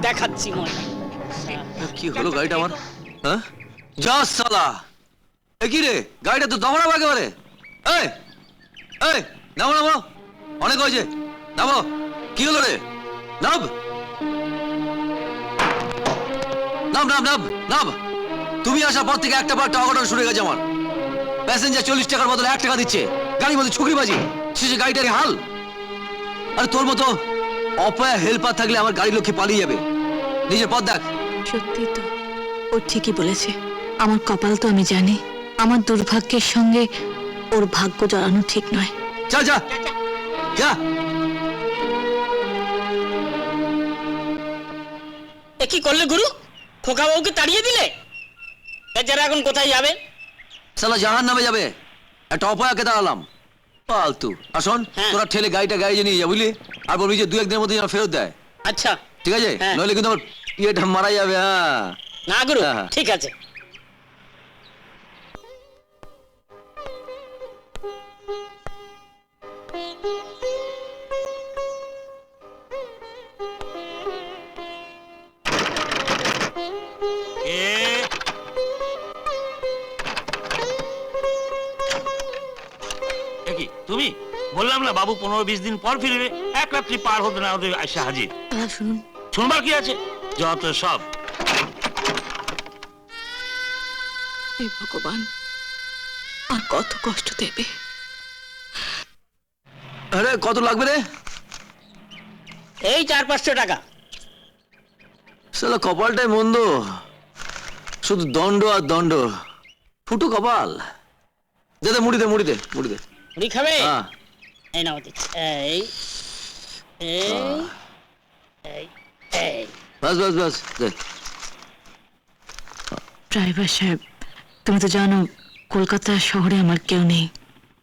দেখাচ্ছি মনে। কি হলো গাড়িটা আমার? হ্যাঁ যা সালা, এ কি রে গাড়িটা তো দমানো একেবারে। এই এই নামো নামো, অনেক হয়েছে, নামো। কি হলো রে? নাম নাম নাম নাম নাম। তুমি আসার পর থেকে একটা অঘটন শুরু হয়ে গেছে আমার। প্যাসেঞ্জার 40 টাকার বদলে 1 টাকা দিচ্ছে, গাড়ির মধ্যে ছুকরিবাজি, শেষে গাড়িটারই হাল। আর তোর মতো অপয়া হেল্পার থাকলে আমার গাড়ি লক্ষ্যে পালিয়ে যাবে। নিজের পথ দেখ। সত্যি তো, ও ঠিকই বলেছে। আমার কপাল তো আমি জানি, আমার দুর্ভাগ্যের সঙ্গে ওর ভাগ্য জড়ানো ঠিক নয়। যা যা যা। এ কি করলে গুরু? খোকা বাবুকে তাড়িয়ে দিলে? যারা এখন কোথায় যাবে? সালা জাহান নামে যাবে। একটা অপয়াকে দাঁড়ালাম ফালতু। আসুন তোরা ঠেলে গাড়িটা গ্যারেজে নিয়ে যা, বুঝলি? আর বলবি যে 2-1 দিনের মধ্যে যেন ফেরত দেয়। আচ্ছা ঠিক আছে, নইলে কিন্তু আমার ইয়েটা মারা যাবে। হ্যাঁ না গুরু, ঠিক আছে। তুমি বললাম না বাবু 15-20 দিন পর ফিরবে। 1 রাত্রি পার হতে না হতে আসে হাজির। শুনুন, শুনবার কি আছে? যত সব। হে ভগবান, আর কত কষ্ট দেবে। আরে কত লাগবে রে? এই 400-500 টাকা। সালা কপালটাই মন্দ, শুধু দণ্ড আর দণ্ড। ফুটো কপাল। দে দে মুড়ি দে, মুড়ি দে, মুড়ি দে। মুড়ি খাবে? হ্যাঁ এই নাও দিচ্ছি। এই এই এই এই। বাস বাস বাস দে। ড্রাইভার সাহেব, তুমি তো জানো কলকাতা শহরে আমার কেউ নেই।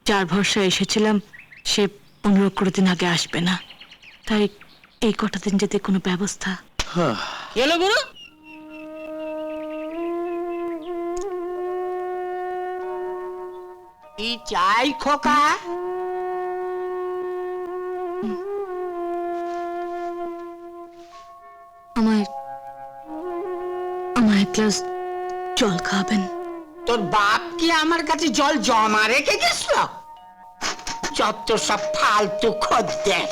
যার ভরসা এসেছিলাম সে 15 দিন আগে আসবে না, তাই এই কটা দিন যদি কোনো ব্যবস্থা। কি হলো গুরু? কি চাই খোকা? আমায় আমায় এক গ্লাস জল খাবেন? তোর বাপ কি আমার কাছে জল জমা রেখে গেছিল? যত সব ফালতু খদ্দের।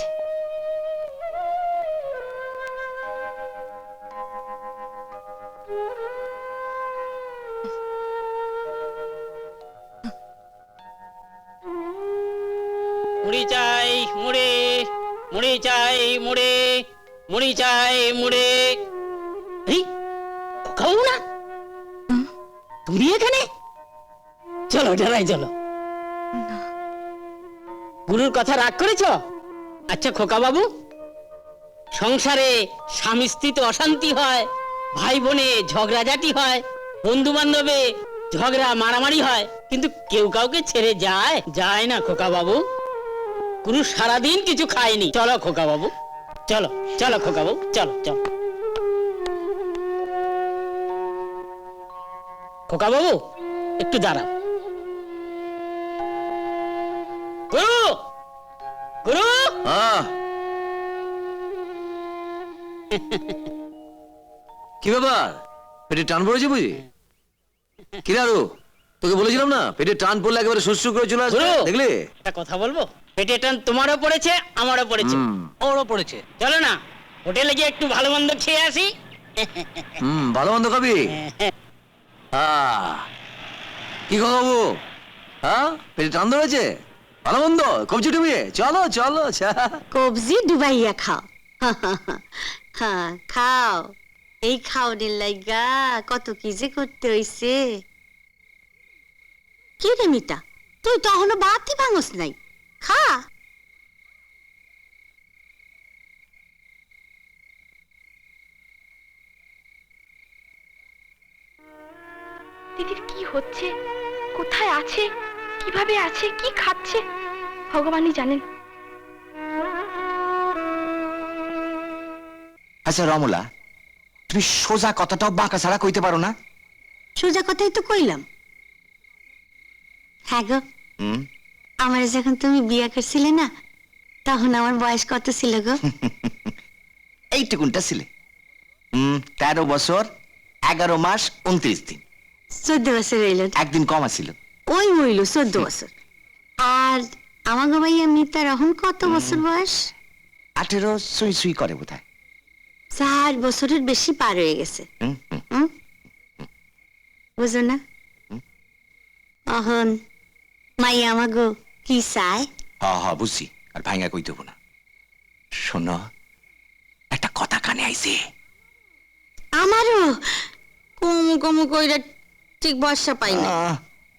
মুড়ি চাই মুড়ি, মুড়ি চাই মুড়ি, মুড়ি চাই মুড়ি। এই খাও না তুমি এখানে? চলো ডালাই চলো। গুরুর কথা রাগ করেছ? আচ্ছা খোকা বাবু, সংসারে স্বামী স্ত্রীতে অশান্তি হয়, ভাই বোনে ঝগড়াঝাটি হয়, বন্ধু বান্ধবে ঝগড়া মারামারি হয়, কিন্তু কেউ কাউকে ছেড়ে যায়? যায় না খোকা বাবু। গুরু সারাদিন কিছু খায়নি। চলো খোকা বাবু, চলো চলো খোকা বাবু, চলো চলো। খোকা বাবু একটু দাঁড়াও। গুরু, গুরু। কি ব্যাপার, পেটে টান পড়েছে বুঝি? কি রে আরু, তোকে বলেছিলাম না পেটে টান পড়লে একেবারে সুসু করে চলে আসবে, দেখলি? একটা কথা বলবো? পেটে টান তোমারও পড়েছে, আমারও পড়েছে, ওরও পড়েছে। চলো না হোটেলে গিয়ে একটু ভালো মন্দ খেয়ে আসি। ভালো মন্দ খাবি? কি বাবু, হ্যাঁ পেটে টান ধরেছে? ভালো মন্দ কবজি ডুবিয়ে চলো চলো। কবজি ডুবাইয়া খাও। হ্যাঁ খাও, এই খাওনের লাইগা কত কি যে করতে হইছে। কি রে মিতা, তুই তো এখনো বাতি ভাঙস নাই, খা। দিদির কি হচ্ছে, কোথায় আছে, কিভাবে আছে, কি খাচ্ছে, ভগবানই জানেন। আচ্ছা রমলা, তুমি সোজা কথাটাও বাঁকা ছাড়া কইতে পারো না? সোজা কথাই তো কইলাম। হ্যাঁ গো, আমার যখন তুমি বিয়ে করছিলে না, তখন আমার বয়স কত ছিল গো? এইটুকুনটা ছিলে। 13 বছর 11 মাস 29 দিন। 14 বছর হইল। একদিন কম ছিল। ওই হইল 14 বছর। আর আমার গো ভাইয়া মিতার এখন কত বছর বয়স? 18 সুই সুই করে বোধহয়। 4 বছরের বেশি পার হয়ে গেছে। বুঝো না? অহন মাইয়া আমাগো কি চায়? বুঝছি, আর ভাঙা কই দেবো না। শোনো, একটা কথা কানে আইছে। আমারও কম কম কইরা ঠিক বর্ষা পাই না।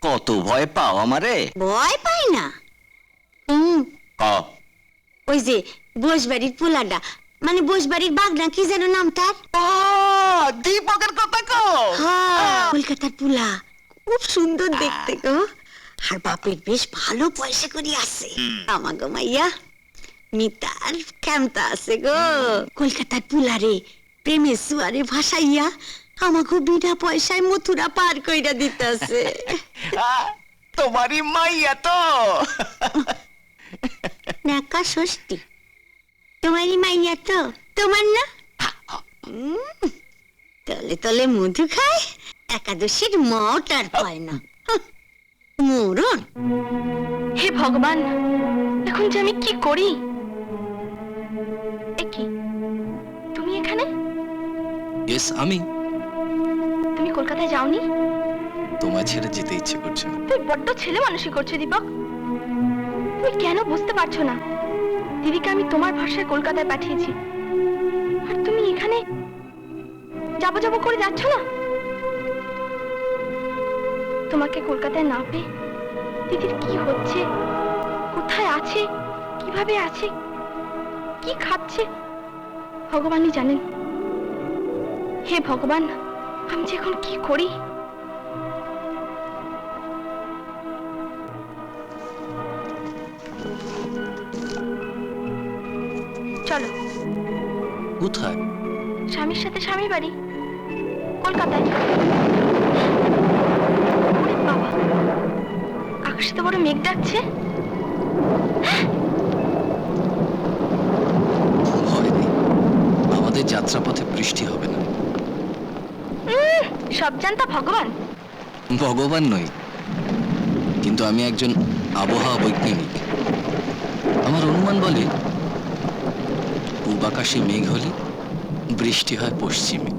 কত ভয় পাও আমারে? ভয় পাই না। ওই যে বসবাড়ির পোলাটা, মানে বসবাড়ির বাগনা, কি যেন নাম তার? দীপকের কথা কও? কলকাতার পোলা, খুব সুন্দর দেখতে গো। আর বাপের বেশ ভালো পয়সা করি আছে। আমাগো মাইয়া মিতার কেমতা আছে গো। কলকাতার পোলারে প্রেমের সুয়ারে ভাসাইয়া আমাকে বিনা পয়সায় মথুরা পার কইরা দিতেছে। তোমারই মাইয়া তো? নাকা ষষ্ঠী, তোমারই মাইয়া তো? তোমার না? তলে তলে মধু খায়, একাদশীর মটার পায় না। মরণ! হে ভগবান, এখন যে আমি কি করি? কি তুমি এখানে? ইয়েস আমি। তুমি কলকাতায় যাওনি? তোমায় ছেড়ে যেতে ইচ্ছে করছে না। তুই বড্ড ছেলে মানুষই করছে দীপক। তুমি কেন বুঝতে পারছো না? দিদিকে আমি তোমার ভরসায় কলকাতায় পাঠিয়েছি, আর তুমি এখানে যাবো যাবো করে যাচ্ছ না। তোমাকে কলকাতায় না পেয়ে দিদির কি হচ্ছে, কোথায় আছে, কিভাবে আছে, কি খাচ্ছে, ভগবানই জানেন। হে ভগবান, আমি যে এখন কি করি? চলো। কোথায়? স্বামীর সাথে স্বামীর বাড়ি, কলকাতায়। বাবা, আকাশে তো বড় মেঘ ডাকছে। ভয় নেই, আমাদের যাত্রাপথে বৃষ্টি হবে না। সব জানতা ভগবান? ভগবান নই, কিন্তু আমি একজন আবহাওয়া বৈজ্ঞানিক। আমার অনুমান বলে পূব আকাশে মেঘ হলে বৃষ্টি হয় পশ্চিমে।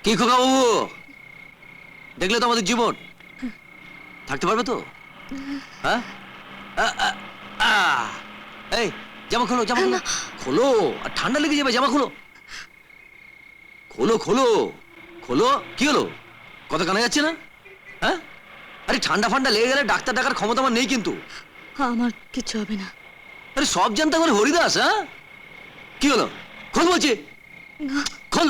কি খোকা বাবু, দেখলে তো আমাদের জীবন, থাকতে পারবে তো? হ্যাঁ, এই জামা খোলো, জামা খোলো, খোলো, আর ঠান্ডা লেগে যাবে, জামা খোলো, খোলো খোলো খোলো। কি হলো, কথা কানা যাচ্ছে না? হ্যাঁ, আরে ঠান্ডা ফান্ডা লেগে গেলে ডাক্তার ডাকার ক্ষমতা আমার নেই কিন্তু। আমার কিছু হবে না। আরে সব জানতে আমার হরিদাস। হ্যাঁ, কি হলো, খোল বলছি, খোল।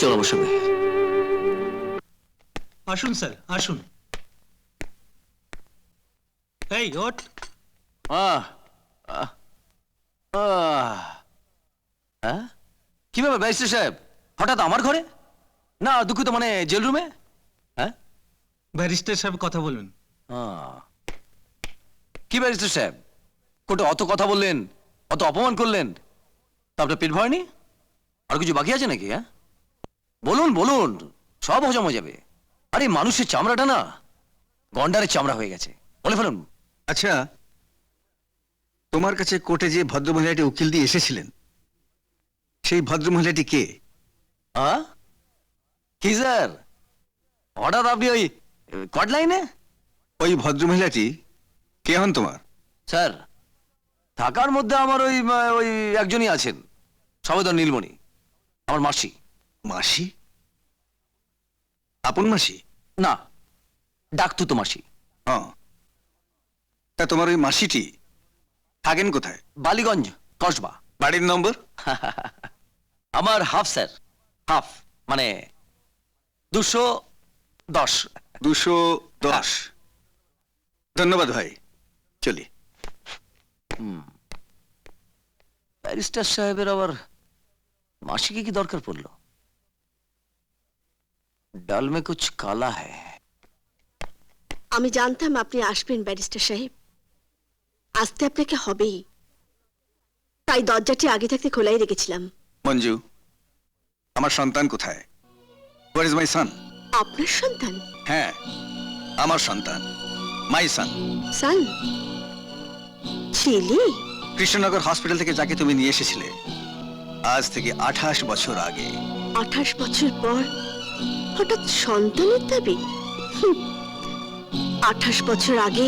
চলো আমার সঙ্গে। আসুন স্যার, আসুন। এই ওঠ। কি ব্যাপার ব্যারিস্টার সাহেব, হঠাৎ আমার ঘরে? না দুঃখিত, মানে জেল রুমে। হ্যাঁ, ব্যারিস্টার সাহেব কথা বলুন। কি ব্যারিস্টার সাহেব, কোর্টে অত কথা বললেন, অত অপমান করলেন, তা আপনার পেট ভরেনি? আর কিছু বাকি আছে নাকি? হ্যাঁ বলুন বলুন, সব হজম হয়ে যাবে। আরে মানুষের চামড়াটা না গন্ডারের চামড়া হয়ে গেছে, বলে ফেলুন। আচ্ছা, তোমার কাছে কোর্টে যে ভদ্রমহিলাটি উকিল দিয়ে এসেছিলেন, সেই ভদ্রমহিলাটি কে? কি স্যার, হঠাৎ আপনি ওই কট লাইনে? ওই ভদ্রমহিলাটি কে হন তোমার? স্যার, থাকার মধ্যে আমার ওই ওই একজনই আছেন, সবেদর নীলমণি, আমার মাসি। মাসি? আপন মাসি? না, ডাকতু তো মাসি। তা তোমার ওই মাসিটি থাকেন কোথায়? বালিগঞ্জ, কসবা। বাড়ির নম্বর? আমার হাফ স্যার, হাফ মানে 210। 210। ধন্যবাদ ভাই, চলি। ব্যারিস্টার সাহেবের আবার মাসিকে কি দরকার পড়লো? ডাল মে কুছ কালা হ্যায়। আমি জানতাম আপনি আসবেন ব্যারিস্টার সাহেব, আসতে আপনাকে হবেই, তাই দরজাটি আগে থাকতে খোলাই রেখেছিলাম। মঞ্জু, আমার সন্তান কোথায়? হোয়ার ইজ মাই সন? আপনার সন্তান? হ্যাঁ, আমার সন্তান, মাই সন। সন? ছেলে? কৃষ্ণনগর হসপিটাল থেকে যাকে তুমি নিয়ে এসেছিলে আজ থেকে 28 বছর আগে। 28 বছর পর হঠাৎ সন্তানের দাবি? 28 বছর আগে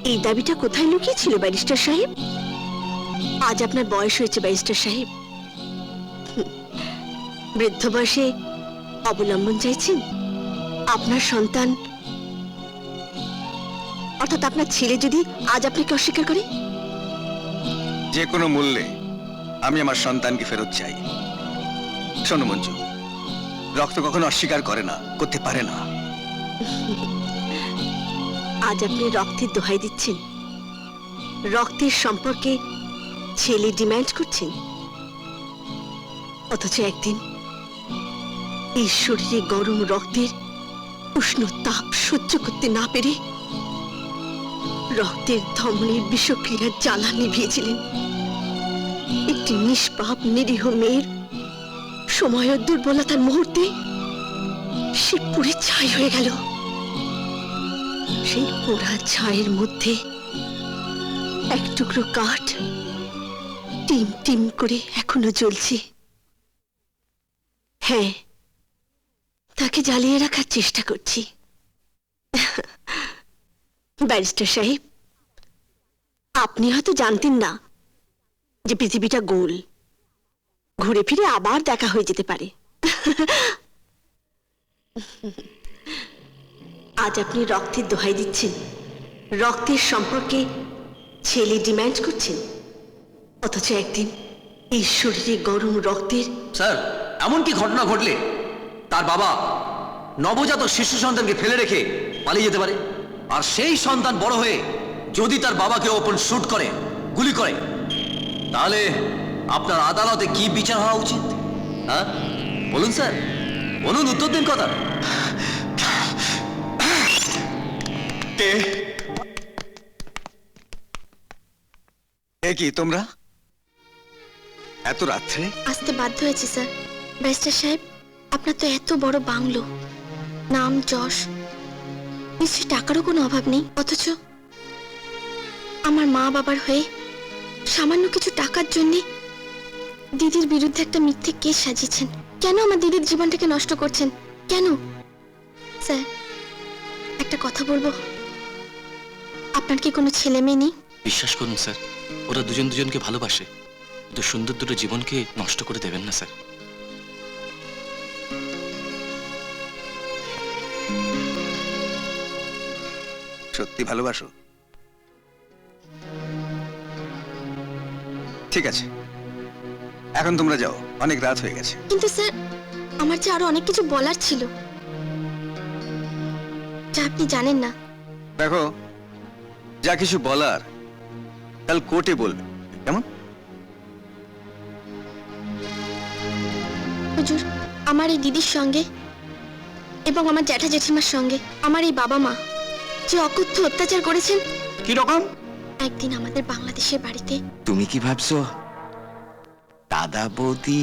এই দাবিটা কোথায় লুকিয়েছিল ব্যারিস্টার সাহেব? আজ আপনার বয়স হয়েছে ব্যারিস্টার সাহেব, বৃদ্ধ বয়সে অবলম্বন চাইছেন। আপনার সন্তান অর্থাৎ আপনার ছেলে যদি আজ আপনাকে অস্বীকার করে? যে কোনো মূল্যে আমি আমার সন্তানকে ফেরত চাই। শোনো মঞ্জু, রক্ত কখনো অস্বীকার করে না, করতে পারে না। আজ আপনি রক্তের দোহাই দিচ্ছেন, রক্তের সম্পর্কে ছেলে ডিমান্ড করছেন, অথচ একদিন এই শরীরে গরম রক্তের উষ্ণ তাপ সহ্য করতে না পেরে রক্তের ধমনীর বিষক্রিয়ার জ্বালা নিভিয়েছিলেন। একটি নিষ্পাপ নিরীহ মেয়ের সময় ও দুর্বলতার মুহূর্তে সে পুড়ে ছাই হয়ে গেল। সেই পোড়া ছায়ের মধ্যে এক টুকরো কাঠ টিম টিম করে এখনো জ্বলছে। হ্যাঁ, তাকে জ্বালিয়ে রাখার চেষ্টা করছি। ব্যারিস্টার সাহেব, আপনি হয়তো জানতেন না যে পৃথিবীটা গোল, ঘুরে ফিরে আবার দেখা হয়ে যেতে পারে। আজ আপনি রক্তের দোহাই দিচ্ছেন, রক্তের সম্পর্কে ছেলে ডিমান্ড করছেন, অথচ একদিন এই শরীরে গরম রক্তের। স্যার, এমন কি ঘটনা ঘটলে তার বাবা নবজাতক শিশু সন্তানকে ফেলে রেখে পালিয়ে যেতে পারে? আর সেই সন্তান বড় হয়ে যদি তার বাবাকে ওপেন শুট করে, গুলি করে, তাহলে আপনার আদালতে কি বিচার হওয়া উচিত? হ্যাঁ বলুন স্যার, বলুন, উত্তর দিন কথা। কে এ কি তোমরা এত রাত্রে? আসতে বাধ্য হয়েছি স্যার। ব্যারিস্টার সাহেব, আপনার তো এত বড় বাংলো, নাম যশ, নিশ্চয়ই টাকারও কোনো অভাব নেই, অথচ আমার মা বাবার হয়ে সামান্য কিছু টাকার জন্যে দিদির বিরুদ্ধে একটা মিথ্যে কেস সাজিয়েছেন। কেন আমার দিদির জীবনটাকে নষ্ট করছেন? কেন? স্যার, একটা কথা বলবো, আপনার কি কোনো ছেলে মেয়ে নেই? বিশ্বাস করুন স্যার, ওরা দুজন দুজনকে ভালোবাসে, কিন্তু সুন্দর দুটো জীবনকে নষ্ট করে দেবেন না স্যার। সত্যি ভালোবাসো? ঠিক আছে, এখন তোমরা যাও, অনেক রাত হয়ে গেছে। কিন্তু স্যার, আমার যে আরো অনেক কিছু বলার ছিল, যা আপনি জানেন না। দেখো, যা কিছু বলার কাল কোর্টে বলবে, কেমন? হুজুর, আমার এই দিদির সঙ্গে এবং আমার জ্যাঠা জেঠিমার সঙ্গে আমার এই বাবা মা যে অকথ্য অত্যাচার করেছেন। কি রকম? একদিন আমাদের বাংলাদেশের বাড়িতে। তুমি কি ভাবছো দাদা বৌদি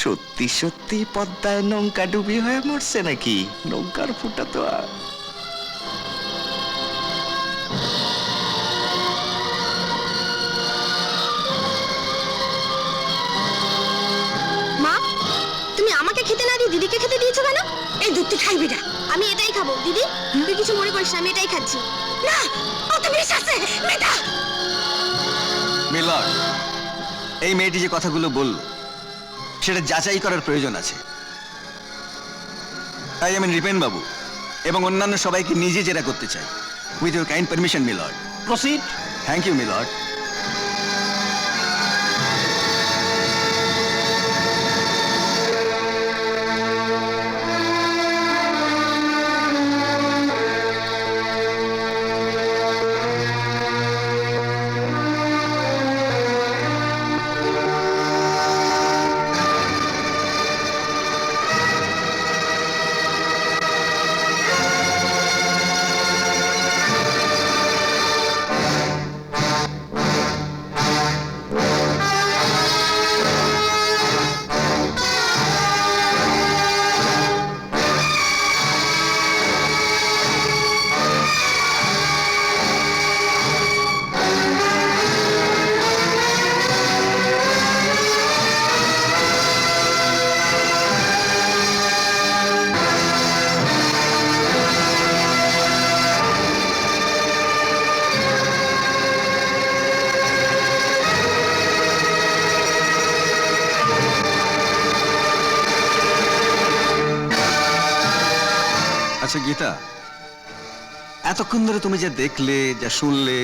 সত্যি সত্যি পদ্মায় নৌকা ডুবি হয়ে মরছে নাকি? নৌকার ফুটা তো আর মা, তুমি আমাকে খেতে না দিয়ে দিদিকে খেতে দিয়েছো কেন? এই দুধ তুই খাইবি না। আমি এটাই খাবো। দিদি, তুই কিছু মনে করিস না, আমি এটাই খাচ্ছি। না, অত বিষ আছে, মেধা। মিলন, এই মেয়েটি যে কথাগুলো বলল সেটা যাচাই করার প্রয়োজন আছে। তাই আমি রিপেন বাবু এবং অন্যান্য সবাইকে নিজে জেরা করতে চাই। With your kind permission milord. Proceed. Thank you milord. আচ্ছা গীতা, এতক্ষণ ধরে তুমি যা দেখলে, যা শুনলে,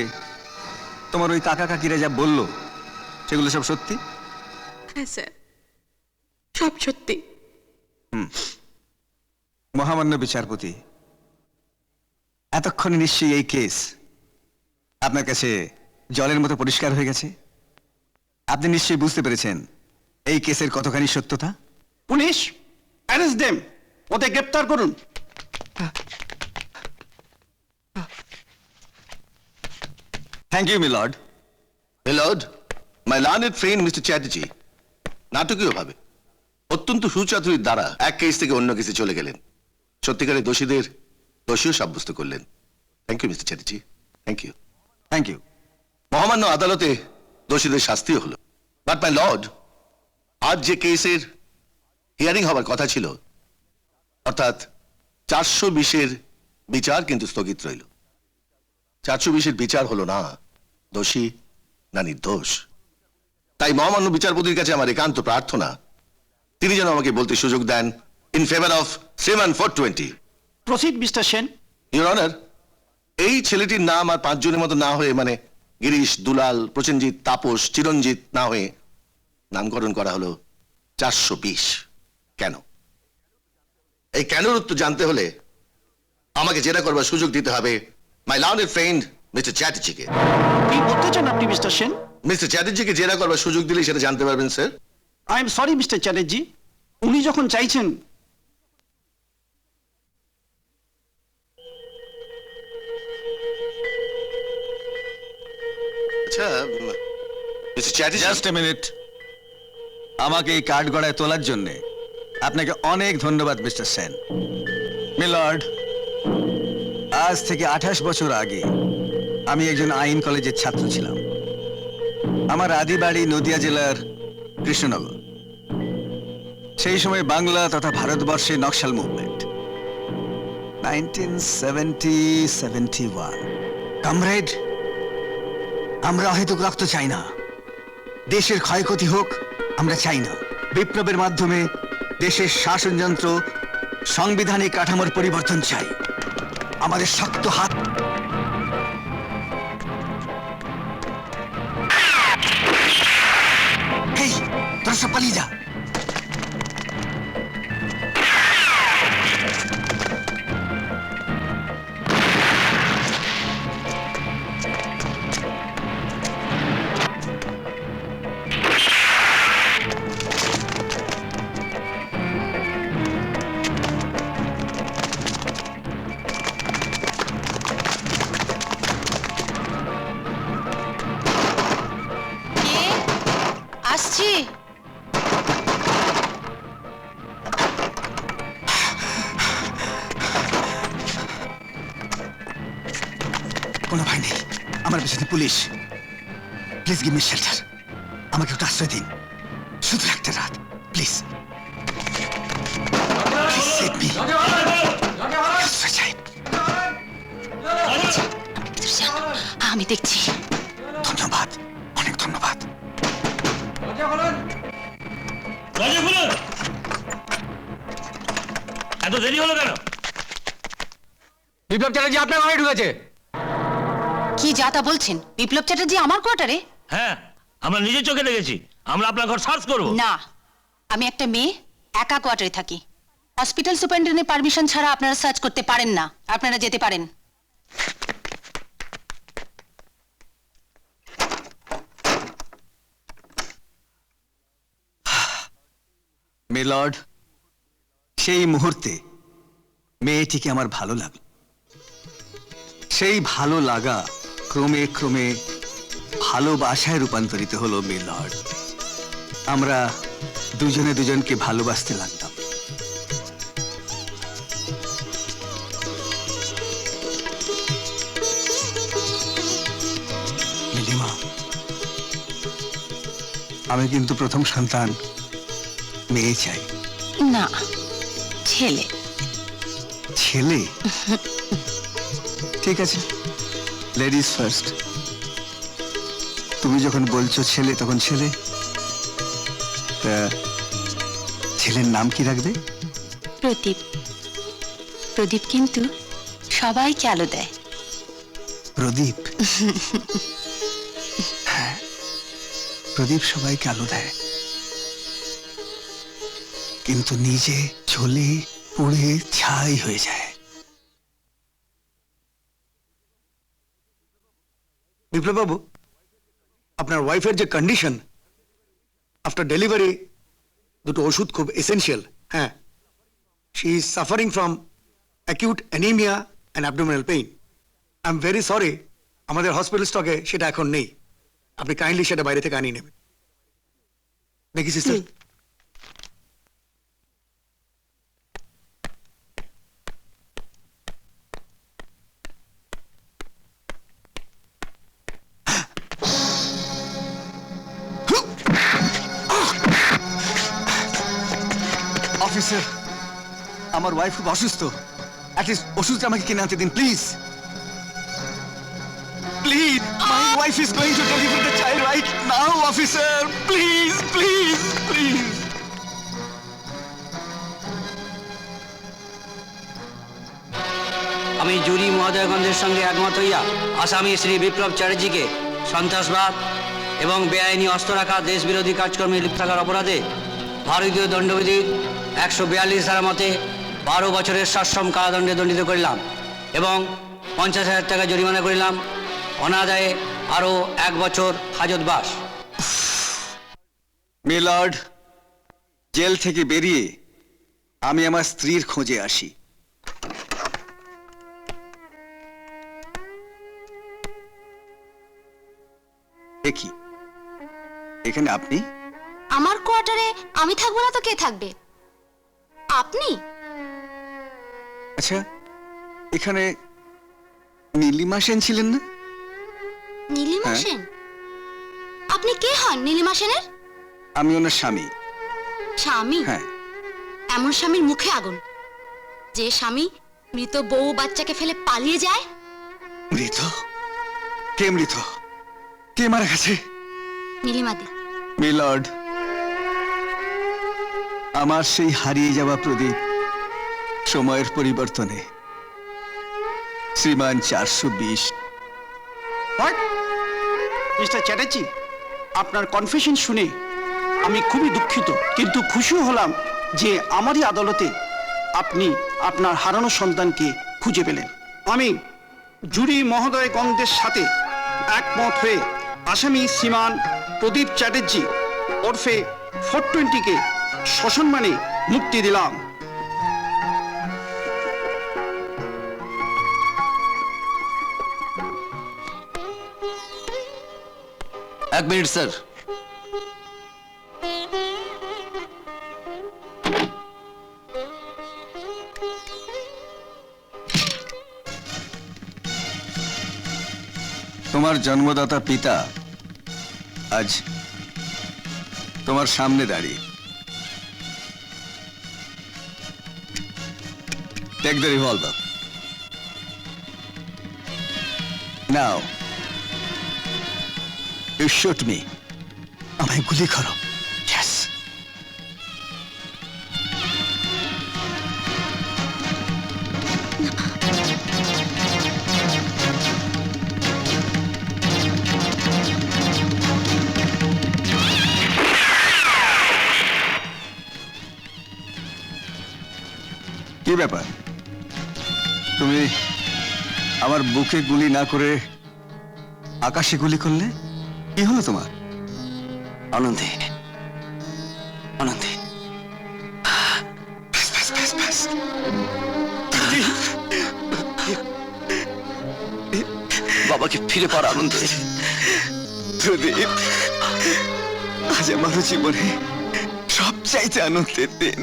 তোমার ওই কাকা কাকিরা যা বললো, সেগুলো সব সত্যি? হ্যাঁ স্যার, সব সত্যি। মহামান্য বিচারপতি, এতক্ষণে নিশ্চয়ই এই কেস আপনার কাছে জলের মতো পরিষ্কার হয়ে গেছে। আপনি নিশ্চয়ই বুঝতে পেরেছেন এই কেসের কতখানি সত্যতা। পুলিশ, অ্যারেস্ট দেম, ওদের গ্রেপ্তার করুন। Thank you milord. Milord, my learned friend mister Chatterjee নাটকীয় ভাবে অত্যন্ত সুচাতুরীর দ্বারা এক কেস থেকে অন্য কেসে চলে গেলেন, সত্যিকারের দোষীদের দোষীও সাব্যস্ত করলেন। Thank you mister Chatterjee, thank you. Thank you. মহামান্য আদালতে দোষীদের শাস্তিও হলো। বাট মাই লর্ড, আজ যে কেসের হিয়ারিং হবার কথা ছিল, অর্থাৎ 420-এর বিচার কিন্তু স্থগিত রইল। 420-এর বিচার হলো না দোষী না নির্দোষ। তাই মহামান্য বিচারপতির কাছে আমার একান্ত প্রার্থনা, তিনি যেন আমাকে বলতে সুযোগ দেন in favour of Shriman 420। Proceed mister Sen. Your honour, এই ছেলেটির নাম আর 5 জনের মতো না হয়ে, মানে গিরিশ, দুলাল, প্রসেনজিৎ, তাপস, চিরঞ্জিত না হয়ে নামকরণ করা হলো 420। কেন? এই কেনর উত্তর জানতে হলে আমাকে জেরা করবার সুযোগ দিতে হবে মাই লার্নেড ফ্রেন্ড মিস্টার চ্যাটার্জিকে। কি বলতে চান আপনি মিস্টার সেন? মিস্টার চ্যাটার্জিকে জেরা করবার সুযোগ দিলে সেটা জানতে পারবেন sir. I am sorry mister Chatterjee, উনি যখন চাইছেন। আচ্ছা mister Chatterjee, just a minute. আমাকে এই কাঠ গড়ায় তোলার জন্য আপনাকে অনেক ধন্যবাদ মিস্টার সেন। মিলর্ড, আজ থেকে 28 বছর আগে আমি একজন আইন কলেজের ছাত্র ছিলাম। আমার আদি বাড়ি নদিয়া জেলার কৃষ্ণনগর। সেই সময় বাংলা তথা ভারতবর্ষে নকশাল মুভমেন্ট 1970-71। কমরেড, আমরা অহেতুক রক্ত চাই না, দেশের ক্ষয়ক্ষতি হোক আমরা চাই না। বিপ্লবের মাধ্যমে দেশের শাসনযন্ত্র, সাংবিধানিক কাঠামোর পরিবর্তন চাই। আমাদের শক্ত হাত। এই, তোরা সব পালিয়ে যা। আসছি। কোনো ভয় নেই, আমার পেছনে police. Please give me shelter. আমাকে একটু আশ্রয় দিন, শুধু একটা রাত প্লিজ। Save me. আশ্রয় চাই। আমি দেখছি। ধন্যবাদ, অনেক ধন্যবাদ। এত দেরি হলো কেন? বিপ্লব চ্যাটার্জি আপনার ঘরে ঢুকেছে। কি যা তা বলছেন? বিপ্লব চ্যাটার্জি আমার কোয়ার্টারে? হ্যাঁ, আমরা নিজের চোখে দেখেছি। আমরা আপনার ঘর সার্চ করব না, আমি একটা মেয়ে, একা কোয়ার্টারে থাকি। হসপিটাল সুপারিনটেন্ডেন্টের পারমিশন ছাড়া আপনারা সার্চ করতে পারেন না। আপনারা যেতে পারেন। মিলর্ড, সেই মুহূর্তে মেয়েটিকে আমার ভালো লাগলো। সেই ভালো লাগা ক্রমে ক্রমে ভালোবাসায় রূপান্তরিত হলো মিলর্ড। আমরা দুজনে দুজনকে ভালোবাসতে লাগলাম। নীলিমা, আমি কিন্তু প্রথম সন্তান মেয়ে চাই। না, ছেলে। ছেলে? ঠিক আছে, লেডিস ফার্স্ট। তুমি যখন বলছো ছেলে, তখন ছেলে। তা ছেলের নাম কি রাখবে? প্রদীপ। প্রদীপ কিন্তু সবাইকে আলো দেয়। প্রদীপ? হ্যাঁ, প্রদীপ সবাইকে আলো দেয়, কিন্তু নিজে জ্বলে পুড়ে ছাই হয়ে যায়। বিপ্লব বাবু, আপনার ওয়াইফের যে কন্ডিশন, আফটার ডেলিভারি দুটো ওষুধ খুব এসেনশিয়াল। হ্যাঁ, she is suffering from acute anaemia and abdominal pain. I am very sorry, আমাদের হসপিটাল স্টকে সেটা এখন নেই। আপনি কাইন্ডলি সেটা বাইরে থেকে আনিয়ে নেবেন নাকি সিস্টার? অফিসার, আমার ওয়াইফ খুব অসুস্থ। অ্যাটলিস্ট ওষুধটা আমাকে কিনে আনতে দিন please. Please, my wife is going to deliver the child right now officer. Please please please. আমি জুরি মহোদয়গণের সঙ্গে একমত হইয়া আসামি শ্রী বিপ্লব চ্যাটার্জিকে সন্ত্রাসবাদ এবং বেআইনি অস্ত্র রাখা, দেশ বিরোধী কাজকর্মে লিপ্ত থাকার অপরাধে ভারতীয় দণ্ডবিধির 142 ধারা মতে 12 বছরের সশ্রম কারাদণ্ডে দণ্ডিত করিলাম এবং 50,000 টাকা জরিমানা করিলাম। অনাদায়ে আরও 1 বছর হাজতবাস। মিলর্ড, জেল থেকে বেরিয়ে আমি আমার স্ত্রীর খোঁজে আসি। দেখি এখানে আপনি? আমার কোয়ার্টারে আমি থাকবো না তো কে থাকবে? আপনি? আচ্ছা, এখানে নীলিমা সেন ছিলেন না? নীলিমা হ্যাঁ। সেন? আপনি কে হন নীলিমা সেনের? আমি ওনার স্বামী। স্বামী? হ্যাঁ। এমন স্বামীর মুখে আগুন, যে স্বামী মৃত বউ বাচ্চাকে ফেলে পালিয়ে যায়। মৃত? কে মৃত? কে মারা গেছে? নীলিমাদি। মিলর্ড, আমার সেই হারিয়ে যাওয়া প্রদীপ সময়ের পরিবর্তনে শ্রীমান 420। মিস্টার চ্যাটার্জি, আপনার কনফেশন শুনে আমি খুবই দুঃখিত, কিন্তু খুশি হলাম যে আমারই আদালতে আপনি আপনার হারানো সন্তানকে খুঁজে পেলেন। আমি জুরি মহোদয়গণদের সাথে একমত হয়ে আসামি শ্রীমান প্রদীপ চ্যাটার্জি ওরফে 420-কে সসম্মানে মুক্তি দিলাম। এক মিনিট স্যার। তোমার জন্মদাতা পিতা আজ তোমার সামনে দাঁড়িয়ে। Take the revolver. Now, you shoot me. আমায় গুলি করো। Yes. কি ব্যাপার, তুমি আমার বুকে গুলি না করে আকাশে গুলি করলে? কি হলো তোমার? আনন্দে আনন্দে বাবাকে ফিরে পাওয়ার আনন্দে। প্রদীপ, আজ আমার জীবনে সবচাইতে আনন্দের দিন,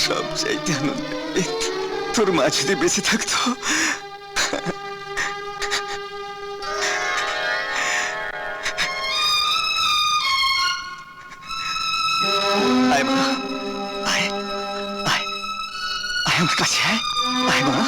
সবচাইতে আনন্দের দিন। তোর মা যদি বেঁচে থাকতো, আয় মা, আয় আয় আয় আমার কাছে, আয় আয় মা।